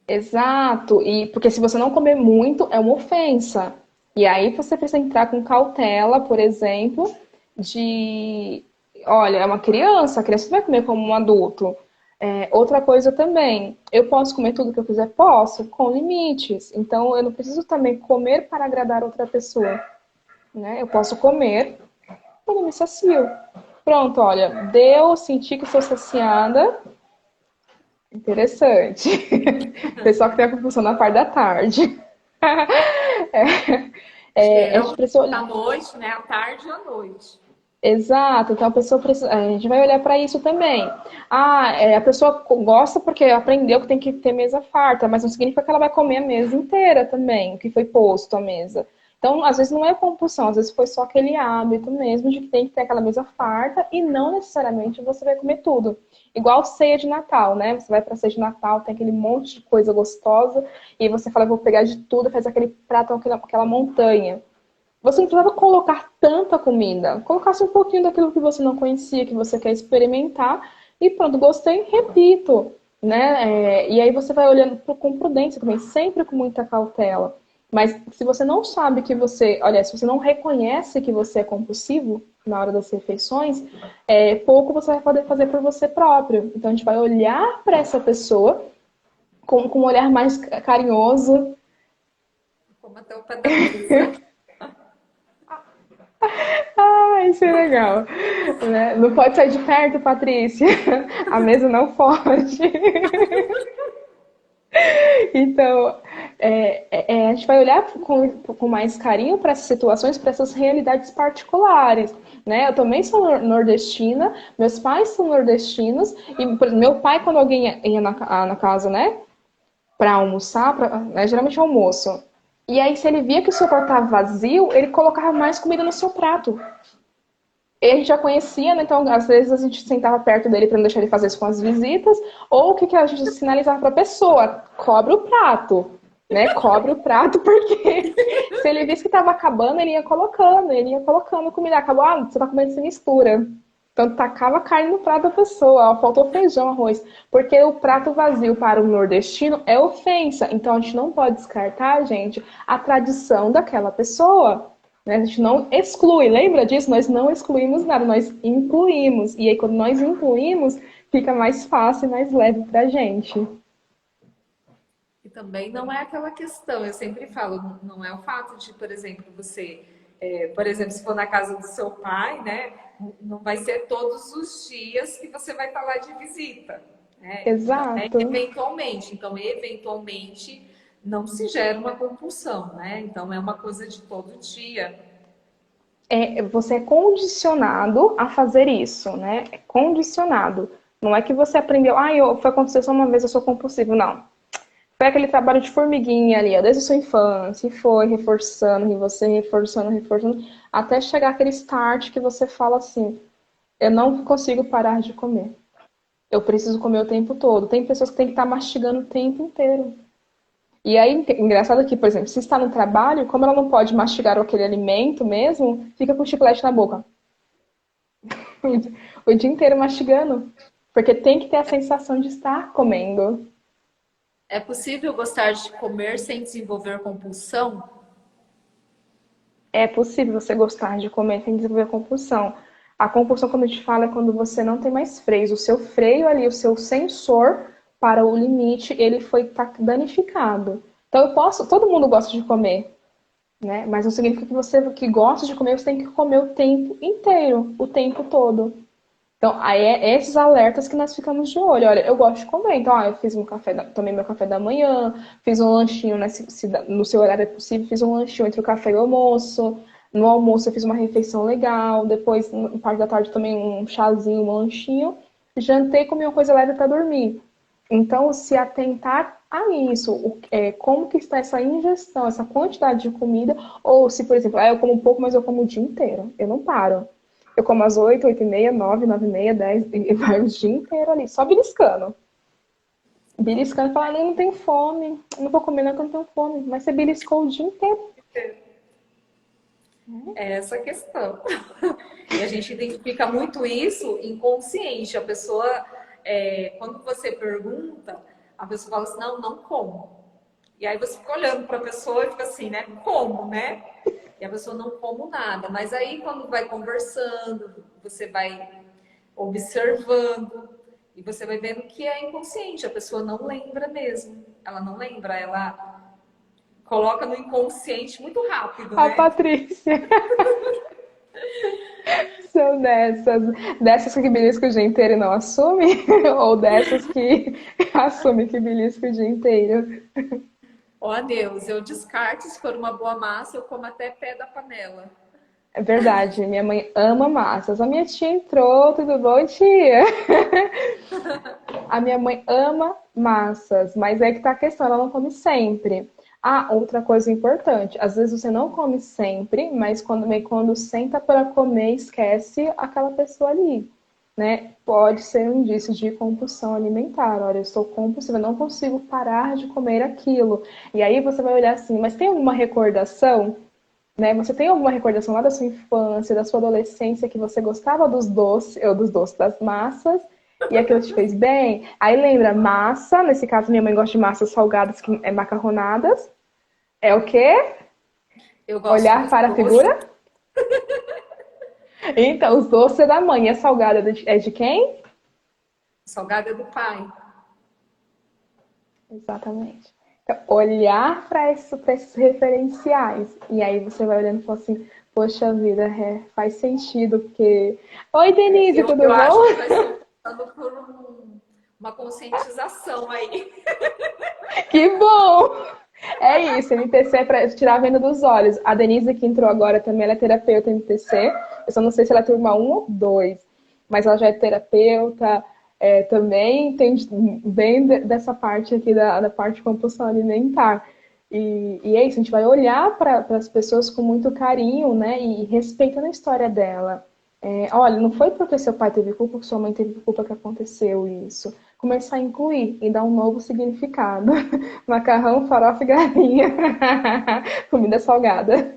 Exato. E porque se você não comer muito, é uma ofensa. E aí você precisa entrar com cautela, por exemplo, de, olha, é uma criança, a criança não vai comer como um adulto. Outra coisa também, eu posso comer tudo que eu quiser? Posso, com limites. Então, eu não preciso também comer para agradar outra pessoa, né? Eu posso comer quando me sacio. Pronto, olha, deu, senti que estou saciada. Interessante. Pessoal que tem a compulsão na parte da tarde. A gente Geralmente precisa à olhar. noite, né? À tarde e à noite. Exato, então a pessoa precisa, a gente vai olhar para isso também. A pessoa gosta porque aprendeu que tem que ter mesa farta, mas não significa que ela vai comer a mesa inteira também, o que foi posto à mesa. Então, às vezes não é compulsão, às vezes foi só aquele hábito mesmo de que tem que ter aquela mesa farta e não necessariamente você vai comer tudo. Igual ceia de Natal, né? Você vai para ceia de Natal, tem aquele monte de coisa gostosa e você fala, vou pegar de tudo, faz aquele prato, aquela montanha. Você não precisava colocar tanta comida. Colocasse um pouquinho daquilo que você não conhecia, que você quer experimentar. E pronto, gostei, repito. Né? E aí você vai olhando com prudência também, sempre com muita cautela. Mas se você não sabe que você, olha, se você não reconhece que você é compulsivo na hora das refeições, pouco você vai poder fazer por você próprio. Então a gente vai olhar para essa pessoa com um olhar mais carinhoso. Como até o pé da mesa. Isso é legal. Né? Não pode sair de perto, Patrícia. A mesa não pode. Então, a gente vai olhar com mais carinho para essas situações, para essas realidades particulares. Né? Eu também sou nordestina, meus pais são nordestinos, e meu pai, quando alguém ia na casa, né, para almoçar, né, geralmente é almoço, e aí se ele via que o seu prato estava vazio, ele colocava mais comida no seu prato. E a gente já conhecia, né? Então às vezes a gente sentava perto dele para não deixar ele fazer isso com as visitas, ou o que a gente sinalizava para a pessoa? Cobre o prato, né? Cobre o prato, porque se ele visse que estava acabando, ele ia colocando comida. Acabou, você está comendo sem mistura. Então tacava carne no prato da pessoa, ó, faltou feijão, arroz. Porque o prato vazio para o nordestino é ofensa. Então a gente não pode descartar, gente, a tradição daquela pessoa. Né? A gente não exclui, lembra disso? Nós não excluímos nada, nós incluímos. E aí, quando nós incluímos, fica mais fácil e mais leve pra gente. E também não é aquela questão, eu sempre falo, não é o fato de, por exemplo, você, por exemplo, se for na casa do seu pai, né, não vai ser todos os dias que você vai estar lá de visita, né? Então, Exato. eventualmente. Então, eventualmente, não se gera uma compulsão, né? Então, é uma coisa de todo dia. Você é condicionado a fazer isso, né? É condicionado. Não é que você aprendeu, foi acontecer só uma vez, eu sou compulsivo. Não. Foi aquele trabalho de formiguinha ali, ó, desde a sua infância, e foi reforçando, e você reforçando, reforçando, até chegar aquele start que você fala assim, eu não consigo parar de comer. Eu preciso comer o tempo todo. Tem pessoas que têm que estar mastigando o tempo inteiro. E aí, engraçado que, por exemplo, se está no trabalho, como ela não pode mastigar aquele alimento mesmo, fica com o chiclete na boca. O dia inteiro mastigando. Porque tem que ter a sensação de estar comendo. É possível gostar de comer sem desenvolver compulsão? É possível você gostar de comer sem desenvolver compulsão. A compulsão, quando a gente fala, é quando você não tem mais freios. O seu freio ali, o seu sensor para o limite, ele foi danificado. Então eu posso, todo mundo gosta de comer, né? Mas não significa que você que gosta de comer, você tem que comer o tempo inteiro, o tempo todo. Então, aí é esses alertas que nós ficamos de olho. Olha, eu gosto de comer, então, eu fiz um café, tomei meu café da manhã, fiz um lanchinho, né, se no seu horário é possível, fiz um lanchinho entre o café e o almoço. No almoço eu fiz uma refeição legal, depois, na parte da tarde, também um chazinho, um lanchinho. Jantei, comi uma coisa leve para dormir. Então, se atentar a isso, como que está essa ingestão, essa quantidade de comida, ou se, por exemplo, eu como um pouco, mas eu como o dia inteiro, eu não paro. Eu como às 8, 8 e meia, 9, 9 e meia, 10, e vai o dia inteiro ali, só beliscando. Beliscando e falando, eu não tenho fome, eu não vou comer não que eu não tenho fome, mas você beliscou o dia inteiro. É essa a questão. E a gente identifica muito isso inconsciente. A pessoa, quando você pergunta, a pessoa fala assim, não, não como. E aí você fica olhando para a pessoa e fica assim, né? Como, né? E a pessoa não como nada. Mas aí quando vai conversando, você vai observando e você vai vendo que é inconsciente. A pessoa não lembra mesmo. Ela não lembra, ela coloca no inconsciente muito rápido, A né? Patrícia são dessas que belisca o dia inteiro e não assume, ou dessas que assume que belisca o dia inteiro. Ó, Deus, eu descarto se for uma boa massa, eu como até pé da panela. É verdade, minha mãe ama massas. A minha tia entrou, tudo bom, tia? A minha mãe ama massas, mas é que tá a questão, ela não come sempre. Ah, outra coisa importante, às vezes você não come sempre, mas quando senta para comer, esquece aquela pessoa ali, né? Pode ser um indício de compulsão alimentar. Olha, eu estou compulsiva, eu não consigo parar de comer aquilo. E aí você vai olhar assim, mas tem alguma recordação? Né? Você tem alguma recordação lá da sua infância, da sua adolescência, que você gostava das massas, e aquilo te fez bem? Aí lembra, massa, nesse caso minha mãe gosta de massas salgadas, que é macarronadas. É o quê? Eu gosto Olhar dos para a doces. figura? Então, os doces é da mãe, e a salgada é de quem? Salgada é do pai. Exatamente. Então, olhar para esses referenciais. E aí você vai olhando e fala assim, poxa vida, faz sentido, porque... Oi, Denise, Eu tudo acho bom? que nós estamos passando por uma conscientização aí. Que bom! É isso, MTC é para tirar a venda dos olhos. A Denise, que entrou agora também, ela é terapeuta MTC. Eu só não sei se ela é turma 1 ou 2, mas ela já é terapeuta, também entende bem dessa parte aqui da parte de compulsão alimentar. E é isso, a gente vai olhar para as pessoas com muito carinho, né? E respeitando a história dela. Olha, não foi porque seu pai teve culpa, que sua mãe teve culpa que aconteceu isso. Começar a incluir e dar um novo significado. Macarrão, farofa e galinha. Comida salgada.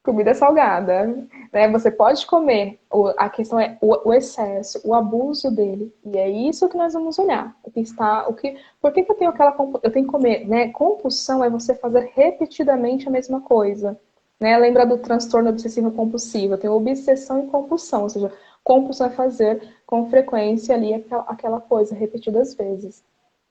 Comida salgada. Né? Você pode comer. A questão é o excesso, o abuso dele. E é isso que nós vamos olhar. Por que eu tenho eu tenho que comer? Né? Compulsão é você fazer repetidamente a mesma coisa. Né? Lembra do transtorno obsessivo compulsivo? Tem obsessão e compulsão, ou seja, compulsão é fazer com frequência ali aquela coisa repetidas vezes.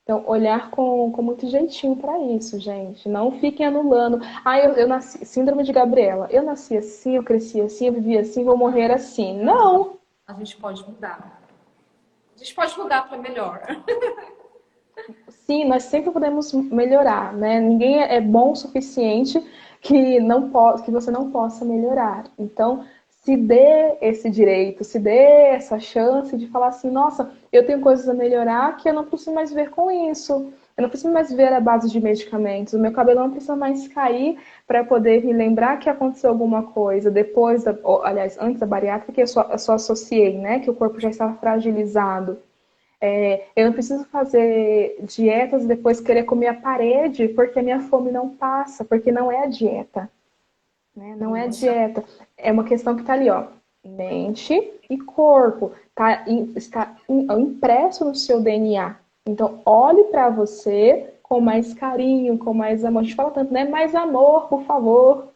Então, olhar com muito jeitinho para isso, gente. Não fiquem anulando. Ah, eu nasci. Síndrome de Gabriela. Eu nasci assim, eu cresci assim, eu vivi assim, vou morrer assim. Não! A gente pode mudar. A gente pode mudar para melhor. Sim, nós sempre podemos melhorar, né? Ninguém é bom o suficiente que você não possa melhorar. Então, se dê esse direito, se dê essa chance de falar assim, nossa, eu tenho coisas a melhorar que eu não preciso mais ver com isso. Eu não preciso mais ver a base de medicamentos. O meu cabelo não precisa mais cair para poder me lembrar que aconteceu alguma coisa depois, aliás, antes da bariátrica, que eu só associei, né? Que o corpo já estava fragilizado. Eu não preciso fazer dietas e depois querer comer a parede porque a minha fome não passa, porque não é a dieta. Né? Não é a Isso. dieta. É uma questão que está ali, ó. Mente e corpo. Está impresso no seu DNA. Então, olhe para você com mais carinho, com mais amor. A gente fala tanto, né? Mais amor, por favor.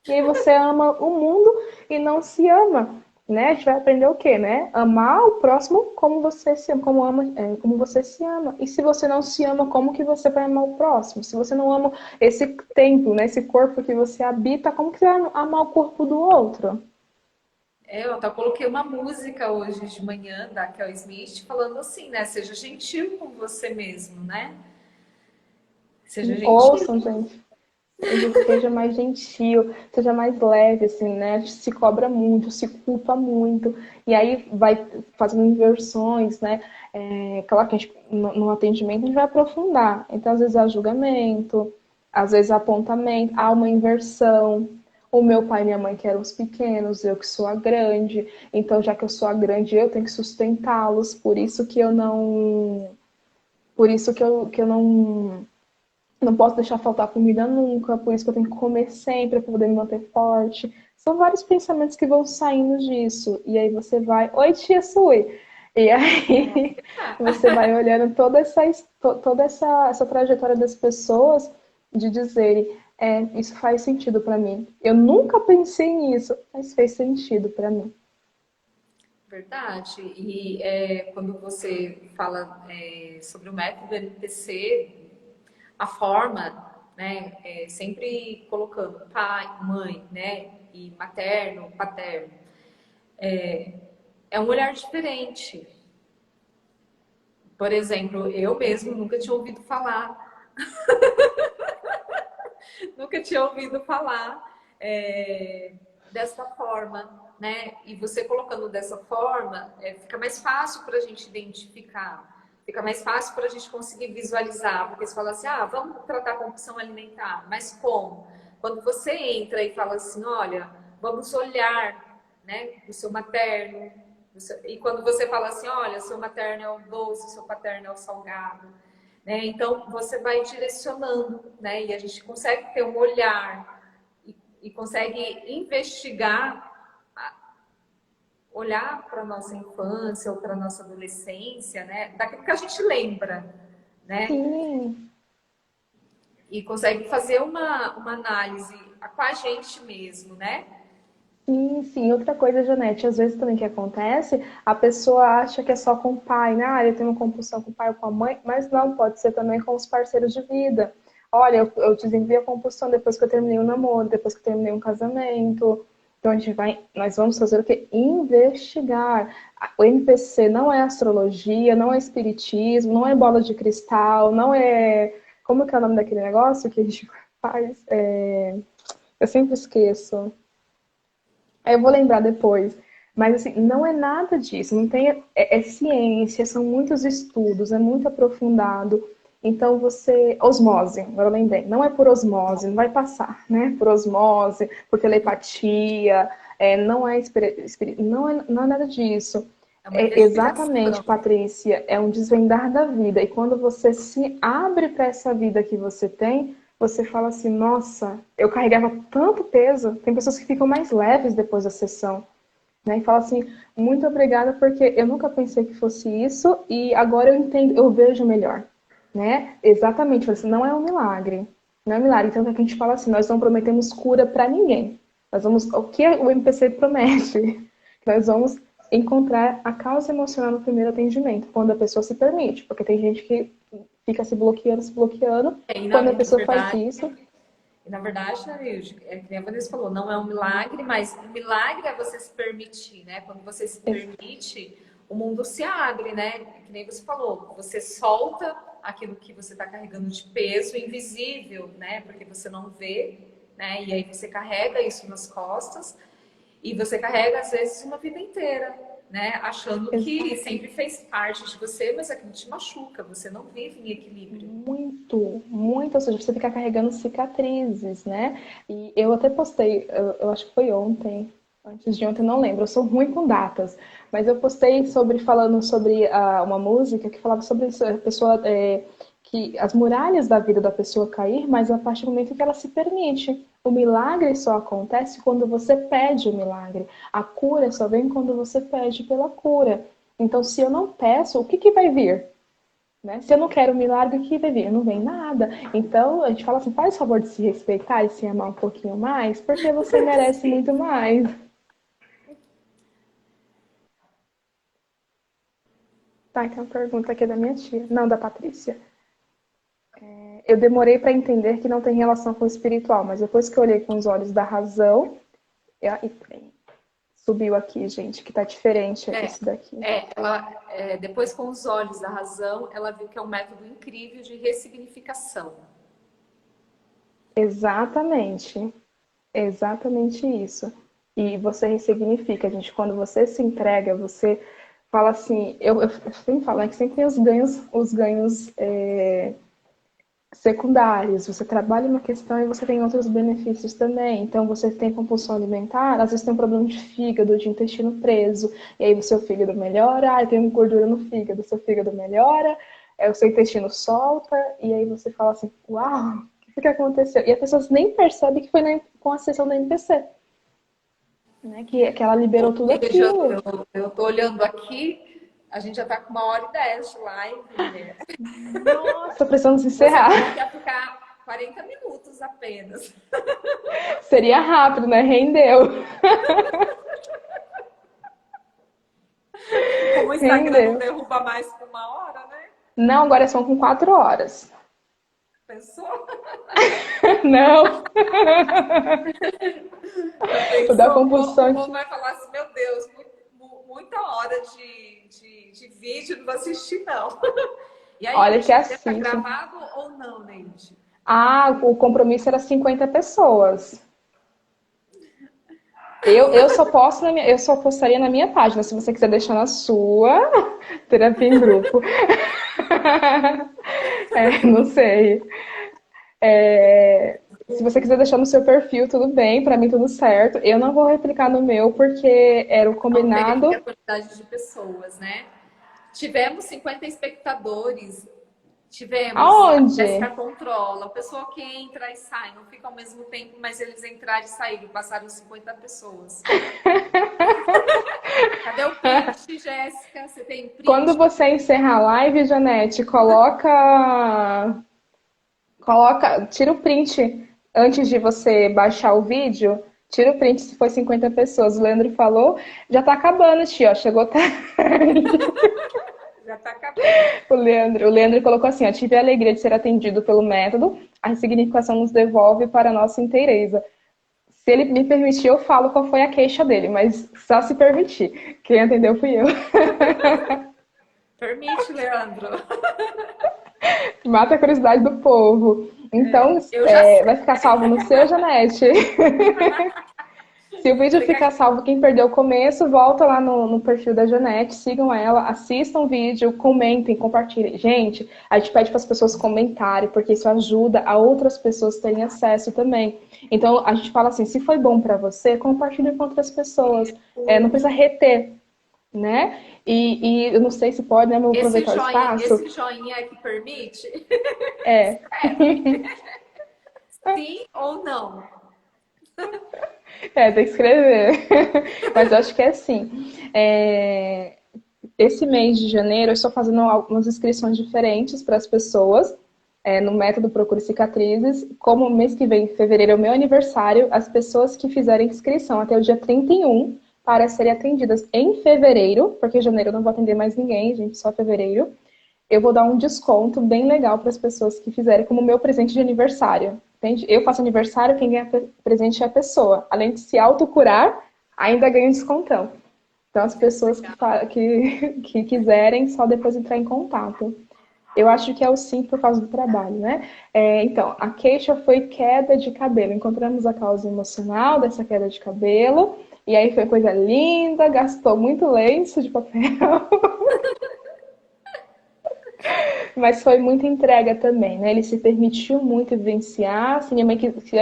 E aí você ama o mundo e não se ama. Né? A gente vai aprender o quê, né? Amar o próximo como você se ama, como você se ama. E se você não se ama, como que você vai amar o próximo? Se você não ama esse templo, né? Esse corpo que você habita, como que você vai amar o corpo do outro? Eu até coloquei uma música hoje de manhã da Kel Smith falando assim, né? Seja gentil com você mesmo, né? Seja gentil. Ouçam, gente. Seja mais gentil, seja mais leve, assim, né? A gente se cobra muito, se culpa muito, e aí vai fazendo inversões, né? Claro que a gente, no atendimento a gente vai aprofundar. Então, às vezes há julgamento, às vezes há apontamento, há uma inversão. O meu pai e minha mãe que eram os pequenos, eu que sou a grande. Então, já que eu sou a grande, eu tenho que sustentá-los. Por isso que eu não. Por isso que eu não posso deixar faltar comida nunca, por isso que eu tenho que comer sempre para poder me manter forte. São vários pensamentos que vão saindo disso. E aí você vai, oi tia Sui. E aí você vai olhando toda essa trajetória das pessoas de dizerem, isso faz sentido para mim. Eu nunca pensei nisso, mas fez sentido para mim. Verdade. E quando você fala sobre o método MPC, a forma, né, sempre colocando pai, mãe, né, e materno, paterno, é um olhar diferente. Por exemplo, eu mesmo nunca tinha ouvido falar, nunca tinha ouvido falar dessa forma, né? E você colocando dessa forma, fica mais fácil para a gente identificar, fica mais fácil para a gente conseguir visualizar, porque você fala assim, vamos tratar a compulsão alimentar, mas como? Quando você entra e fala assim, olha, vamos olhar, né, o seu materno, e quando você fala assim, olha, seu materno é o doce, seu paterno é o salgado, né? Então você vai direcionando, né? E a gente consegue ter um olhar e consegue investigar, olhar para a nossa infância ou para a nossa adolescência, né? Daquilo que a gente lembra, né? Sim, E consegue fazer uma análise com a gente mesmo, né? sim, sim. Outra coisa, Janete, às vezes também que acontece, a pessoa acha que é só com o pai, né? Eu tenho uma compulsão com o pai ou com a mãe, mas não, pode ser também com os parceiros de vida. Olha, eu desenvolvi a compulsão depois que eu terminei um namoro, depois que eu terminei um casamento. Então nós vamos fazer o quê? Investigar. O NPC não é astrologia, não é espiritismo, não é bola de cristal, não é. Como que é o nome daquele negócio que a gente faz? Eu sempre esqueço. Aí eu vou lembrar depois. Mas assim, não é nada disso, não tem, é ciência, são muitos estudos, é muito aprofundado. Então você, osmose, agora eu lembrei, não é por osmose, não vai passar, né? Por osmose, por telepatia, não é, não é nada disso. É uma É exatamente, investigação. Patrícia, é um desvendar da vida. E quando você se abre para essa vida que você tem, você fala assim, nossa, eu carregava tanto peso. Tem pessoas que ficam mais leves depois da sessão, né? E fala assim, muito obrigada porque eu nunca pensei que fosse isso e agora eu entendo, eu vejo melhor, né? Exatamente, assim, não é um milagre, não é um milagre. Então é que a gente fala assim, nós não prometemos cura para ninguém. Nós vamos, o que o MPC promete? Nós vamos encontrar a causa emocional no primeiro atendimento, quando a pessoa se permite, porque tem gente que fica se bloqueando. E Quando na a pessoa faz verdade, isso, Na verdade, né, Nilde, que nem a Vanessa falou, não é um milagre, mas o milagre é você se permitir, né? Quando você se permite, o mundo se abre, né? Que nem você falou, você solta aquilo que você está carregando de peso invisível, né? Porque você não vê, né? E aí você carrega isso nas costas e você carrega, às vezes, uma vida inteira, né? Achando que sempre fez parte de você, mas aquilo te machuca, você não vive em equilíbrio. muito, muito, ou seja, você fica carregando cicatrizes, né? E eu até postei, eu acho que foi ontem, antes de ontem, não lembro, eu sou ruim com datas, mas eu postei falando sobre uma música que falava sobre isso, a pessoa, que as muralhas da vida da pessoa cair, mas a partir do momento que ela se permite. O milagre só acontece quando você pede o milagre. A cura só vem quando você pede pela cura. Então, se eu não peço, o que que vai vir? Né? Se eu não quero um milagre, o que vai vir? Não vem nada. Então, a gente fala assim, faz o favor de se respeitar e se amar um pouquinho mais, porque você merece muito mais. Tá, tem uma pergunta aqui da minha tia. Não, da Patrícia. Eu demorei para entender que não tem relação com o espiritual, mas depois que eu olhei com os olhos da razão, subiu aqui, gente, que tá diferente É, esse daqui. depois com os olhos da razão, ela viu que é um método incrível de ressignificação. Exatamente. Exatamente isso. E você ressignifica, gente. Quando você se entrega, você fala assim. Eu sempre falo, né, que sempre tem os ganhos secundários. Você trabalha uma questão e você tem outros benefícios também. Então, você tem compulsão alimentar, às vezes tem um problema de fígado, de intestino preso, e aí o seu fígado melhora, tem gordura no fígado, o seu fígado melhora, o seu intestino solta, e aí você fala assim, uau, o que aconteceu? E as pessoas nem percebem que foi com a sessão da MPC, né? Que ela liberou Ou tudo seja, aquilo. eu tô olhando aqui, a gente já tá com 1h10 de live, né? Nossa, precisamos Você encerrar. falou que ia ficar 40 minutos apenas. Seria rápido, né? Rendeu. Como o Instagram não Rendeu. derruba mais que 1 hora, né? Não, agora são com 4 horas. Pensou? Não. Já O da pensou? O compulsão. povo vai falar assim, meu Deus, muita hora de vídeo, não vou assistir, não. E aí, Olha que deve estar assiste. gravado ou não, Neide? Ah, o compromisso era 50 pessoas. Eu só posto eu só postaria na minha página, se você quiser deixar na sua, terapia em grupo. Não sei. Se você quiser deixar no seu perfil, tudo bem, pra mim tudo certo. Eu não vou replicar no meu porque era o Não teve a combinado. quantidade de pessoas, né? Tivemos 50 espectadores. Tivemos, a Aonde? Jéssica controla, o pessoal que entra e sai, não fica ao mesmo tempo, mas eles entraram e saíram, passaram 50 pessoas. Cadê o print, Jéssica? Você tem Quando print? você encerrar a live, Janete, tira o print antes de você baixar o vídeo. Tira o print se for 50 pessoas. O Leandro falou, já tá acabando, tia, ó, chegou tarde. Já tá acabando. O Leandro colocou assim, ó, tive a alegria de ser atendido pelo método, a ressignificação nos devolve para a nossa inteireza. Se ele me permitir, eu falo qual foi a queixa dele, mas só se permitir. Quem atendeu fui eu. Permite, Leandro. Mata a curiosidade do povo. Então, Eu já sei. vai ficar salvo no seu, Janete. Se o vídeo ficar salvo, quem perdeu o começo, volta lá no perfil da Janete, sigam ela, assistam o vídeo, comentem, compartilhem. Gente, a gente pede para as pessoas comentarem, porque isso ajuda a outras pessoas terem acesso também. Então, a gente fala assim, se foi bom para você, compartilhe com outras pessoas. Não precisa reter, né? E eu não sei se pode, né? Vou aproveitar o espaço. Esse joinha é que permite? É, Sim ou não? tem que escrever. Mas eu acho que é assim. Esse mês de janeiro eu estou fazendo algumas inscrições diferentes para as pessoas no método Procure Cicatrizes. Como o mês que vem, em fevereiro, é o meu aniversário, as pessoas que fizerem inscrição até o dia 31 para serem atendidas em fevereiro, porque em janeiro eu não vou atender mais ninguém, gente, só fevereiro. Eu vou dar um desconto bem legal para as pessoas que fizerem como meu presente de aniversário. Entende? Eu faço aniversário, quem ganha presente é a pessoa. Além de se autocurar, ainda ganha um descontão. Então, as pessoas que quiserem, só depois entrar em contato. Eu acho que é o sim por causa do trabalho, né? Então, a queixa foi queda de cabelo. Encontramos a causa emocional dessa queda de cabelo. E aí foi coisa linda, gastou muito lenço de papel. Mas foi muita entrega também, né? Ele se permitiu muito vivenciar. Se a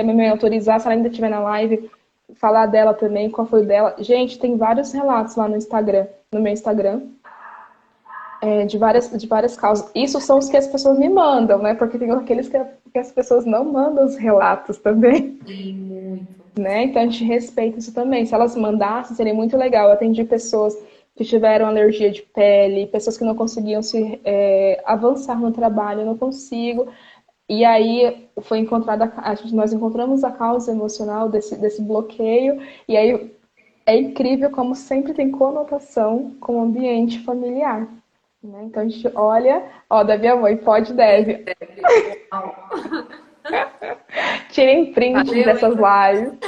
minha mãe autorizar, se ela ainda estiver na live, falar dela também, qual foi o dela. Gente, tem vários relatos lá no Instagram, no meu Instagram, de várias causas. Isso são os que as pessoas me mandam, né? Porque tem aqueles que as pessoas não mandam os relatos também. Sim, muito. Né? Então a gente respeita isso também. Se elas mandassem, seria muito legal. Eu atendi pessoas que tiveram alergia de pele, pessoas que não conseguiam avançar no trabalho, eu não consigo. E aí foi encontrada, nós encontramos a causa emocional desse bloqueio, e aí é incrível como sempre tem conotação com o ambiente familiar. Né? Então a gente olha, ó, da minha mãe, pode, deve. Tirem print Valeu, dessas hein? lives.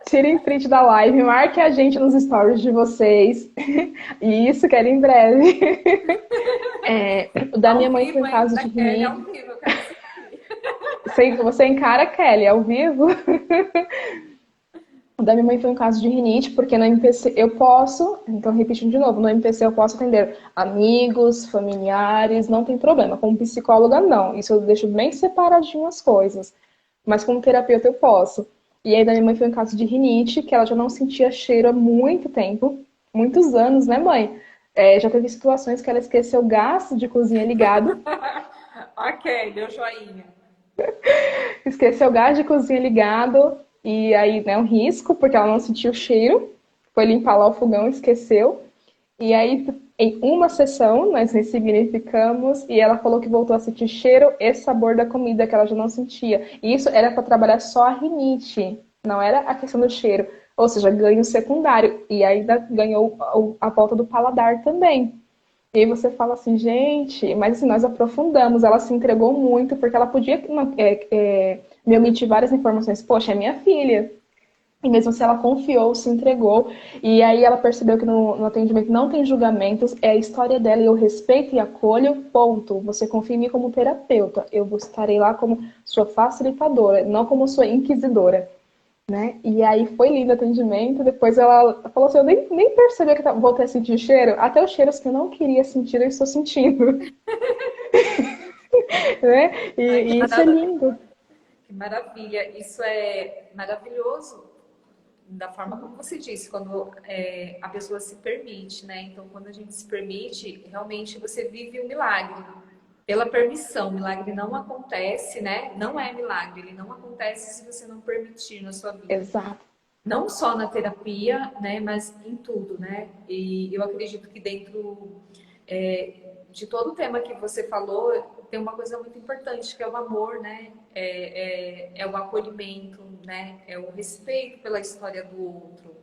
Tirem print da live, marque a gente nos stories de vocês. E isso quero em breve. O da minha Ao mãe foi vivo um caso ainda, de Kelly, rinite. ao vivo, eu quero assistir. Você encara, Kelly, ao vivo? O da minha mãe foi um caso de rinite, porque no MPC eu posso, então repetindo de novo, no MPC eu posso atender amigos, familiares, não tem problema. Como psicóloga, não. Isso eu deixo bem separadinho as coisas. Mas como terapeuta eu posso. E aí da minha mãe foi um caso de rinite, que ela já não sentia cheiro há muito tempo, muitos anos, né, mãe? Já teve situações que ela esqueceu o gás de cozinha ligado. Ok, deu joinha. Esqueceu o gás de cozinha ligado, e aí, né, um risco, porque ela não sentiu o cheiro. Foi limpar lá o fogão, esqueceu. E aí, em uma sessão, nós ressignificamos e ela falou que voltou a sentir cheiro e sabor da comida que ela já não sentia. E isso era para trabalhar só a rinite, não era a questão do cheiro. Ou seja, ganho secundário. E ainda ganhou a volta do paladar também. E aí você fala assim, gente, mas assim, nós aprofundamos, ela se entregou muito, porque ela podia me omitir várias informações. Poxa, é minha filha. E mesmo se ela confiou, se entregou, e aí ela percebeu que no atendimento não tem julgamentos, é a história dela e eu respeito e acolho, ponto. Você confia em mim como terapeuta, eu estarei lá como sua facilitadora, não como sua inquisidora. Né? E aí foi lindo o atendimento. Depois ela falou assim: eu nem percebi que eu voltei a sentir o cheiro. Até os cheiros que eu não queria sentir, eu estou sentindo. Né? Ai, que E isso é maravilha. lindo. Que maravilha. Isso é maravilhoso da forma como você disse, quando a pessoa se permite, né? Então, quando a gente se permite, realmente você vive o milagre. Pela permissão, o milagre não acontece, né? Não é milagre, ele não acontece se você não permitir na sua vida. Exato. Não só na terapia, né? Mas em tudo, né? E eu acredito que dentro de todo o tema que você falou, tem uma coisa muito importante, que é o amor, né? É o acolhimento, né? É o respeito pela história do outro,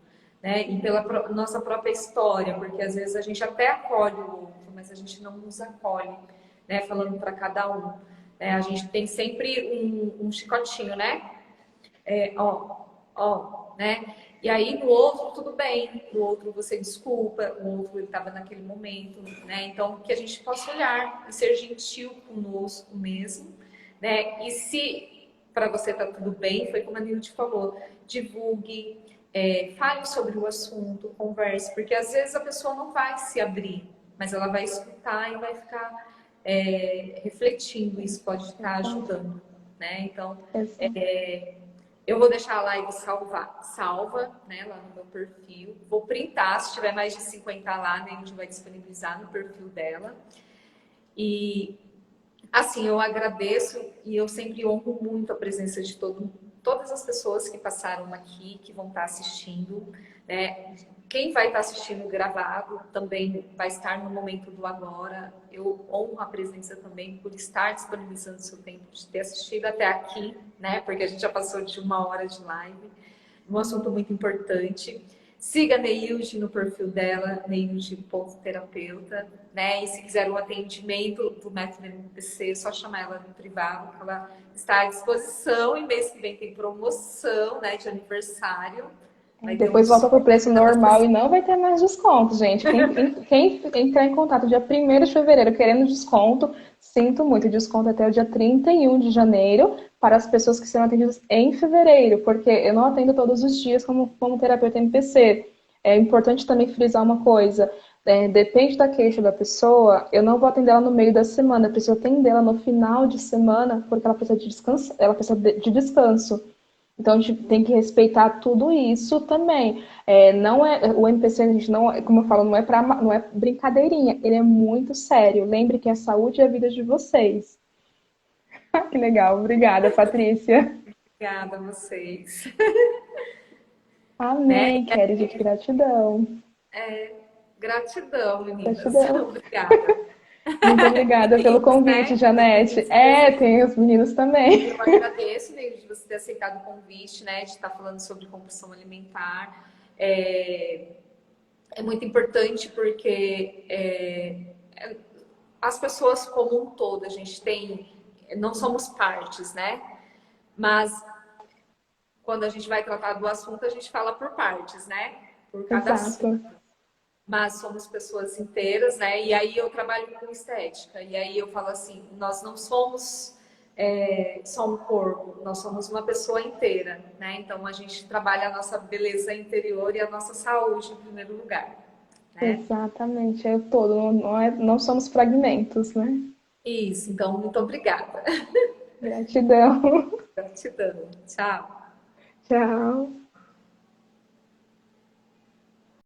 né? E pela nossa própria história, porque às vezes a gente até acolhe o outro, mas a gente não nos acolhe, né? Falando para cada um. A gente tem sempre um chicotinho, né? Ó, né? E aí no outro tudo bem, no outro você desculpa, o outro ele estava naquele momento, né? Então que a gente possa olhar e ser gentil conosco mesmo, né? E se para você tá tudo bem, foi como a Nilde falou, divulgue, fale sobre o assunto, converse, porque às vezes a pessoa não vai se abrir, mas ela vai escutar e vai ficar refletindo, isso pode estar ajudando, né? Então Exato. eu vou deixar a live salva, né, lá no meu perfil. Vou printar, se tiver mais de 50 lá, né, a gente vai disponibilizar no perfil dela. E, assim, eu agradeço e eu sempre honro muito a presença de todas as pessoas que passaram aqui, que vão estar assistindo, né? Quem vai estar assistindo gravado também vai estar no momento do agora. Eu honro a presença também por estar disponibilizando seu tempo, de ter assistido até aqui, né? Porque a gente já passou de 1 hora de live. Um assunto muito importante. Siga a Neilde no perfil dela, neilde.terapeuta, né? E se quiser um atendimento do método MPC, é só chamar ela no privado, que ela está à disposição. E mês que vem tem promoção, né, de aniversário. Vai ter um Depois volta para o desconto preço para as normal e pessoas. não vai ter mais desconto, gente. Quem entrar em contato dia 1º de fevereiro querendo desconto, sinto muito, desconto até o dia 31 de janeiro para as pessoas que serão atendidas em fevereiro, porque eu não atendo todos os dias como terapeuta MPC. É importante também frisar uma coisa, depende da queixa da pessoa, eu não vou atender ela no meio da semana, eu preciso atender ela no final de semana, porque ela precisa de descanso, ela precisa de descanso. Então a gente tem que respeitar tudo isso também. Não é o NPC, a gente não, como eu falo, não é brincadeirinha. Ele é muito sério. Lembre que a saúde é a vida de vocês. Que legal, obrigada, Patrícia. Obrigada a vocês. Né? Amém, Kelly, gente, gratidão. Gratidão, meninas. Gratidão. Obrigada. Muito E obrigada pelo meninos, convite, né? Os Janete. meninos presentes. Tem os meninos também. Eu agradeço, Neide, de você ter aceitado o convite, né? De estar falando sobre compulsão alimentar. É muito importante porque as pessoas como um todo, a gente tem, não somos partes, né? Mas quando a gente vai tratar do assunto, a gente fala por partes, né? Por cada assunto. Exato. Mas somos pessoas inteiras, né? E aí eu trabalho com estética. E aí eu falo assim, nós não somos só um corpo, nós somos uma pessoa inteira, né? Então a gente trabalha a nossa beleza interior e a nossa saúde em primeiro lugar, né? Exatamente, é o todo, não somos fragmentos, né? Isso, então muito obrigada. Gratidão. Gratidão. Tchau. Tchau.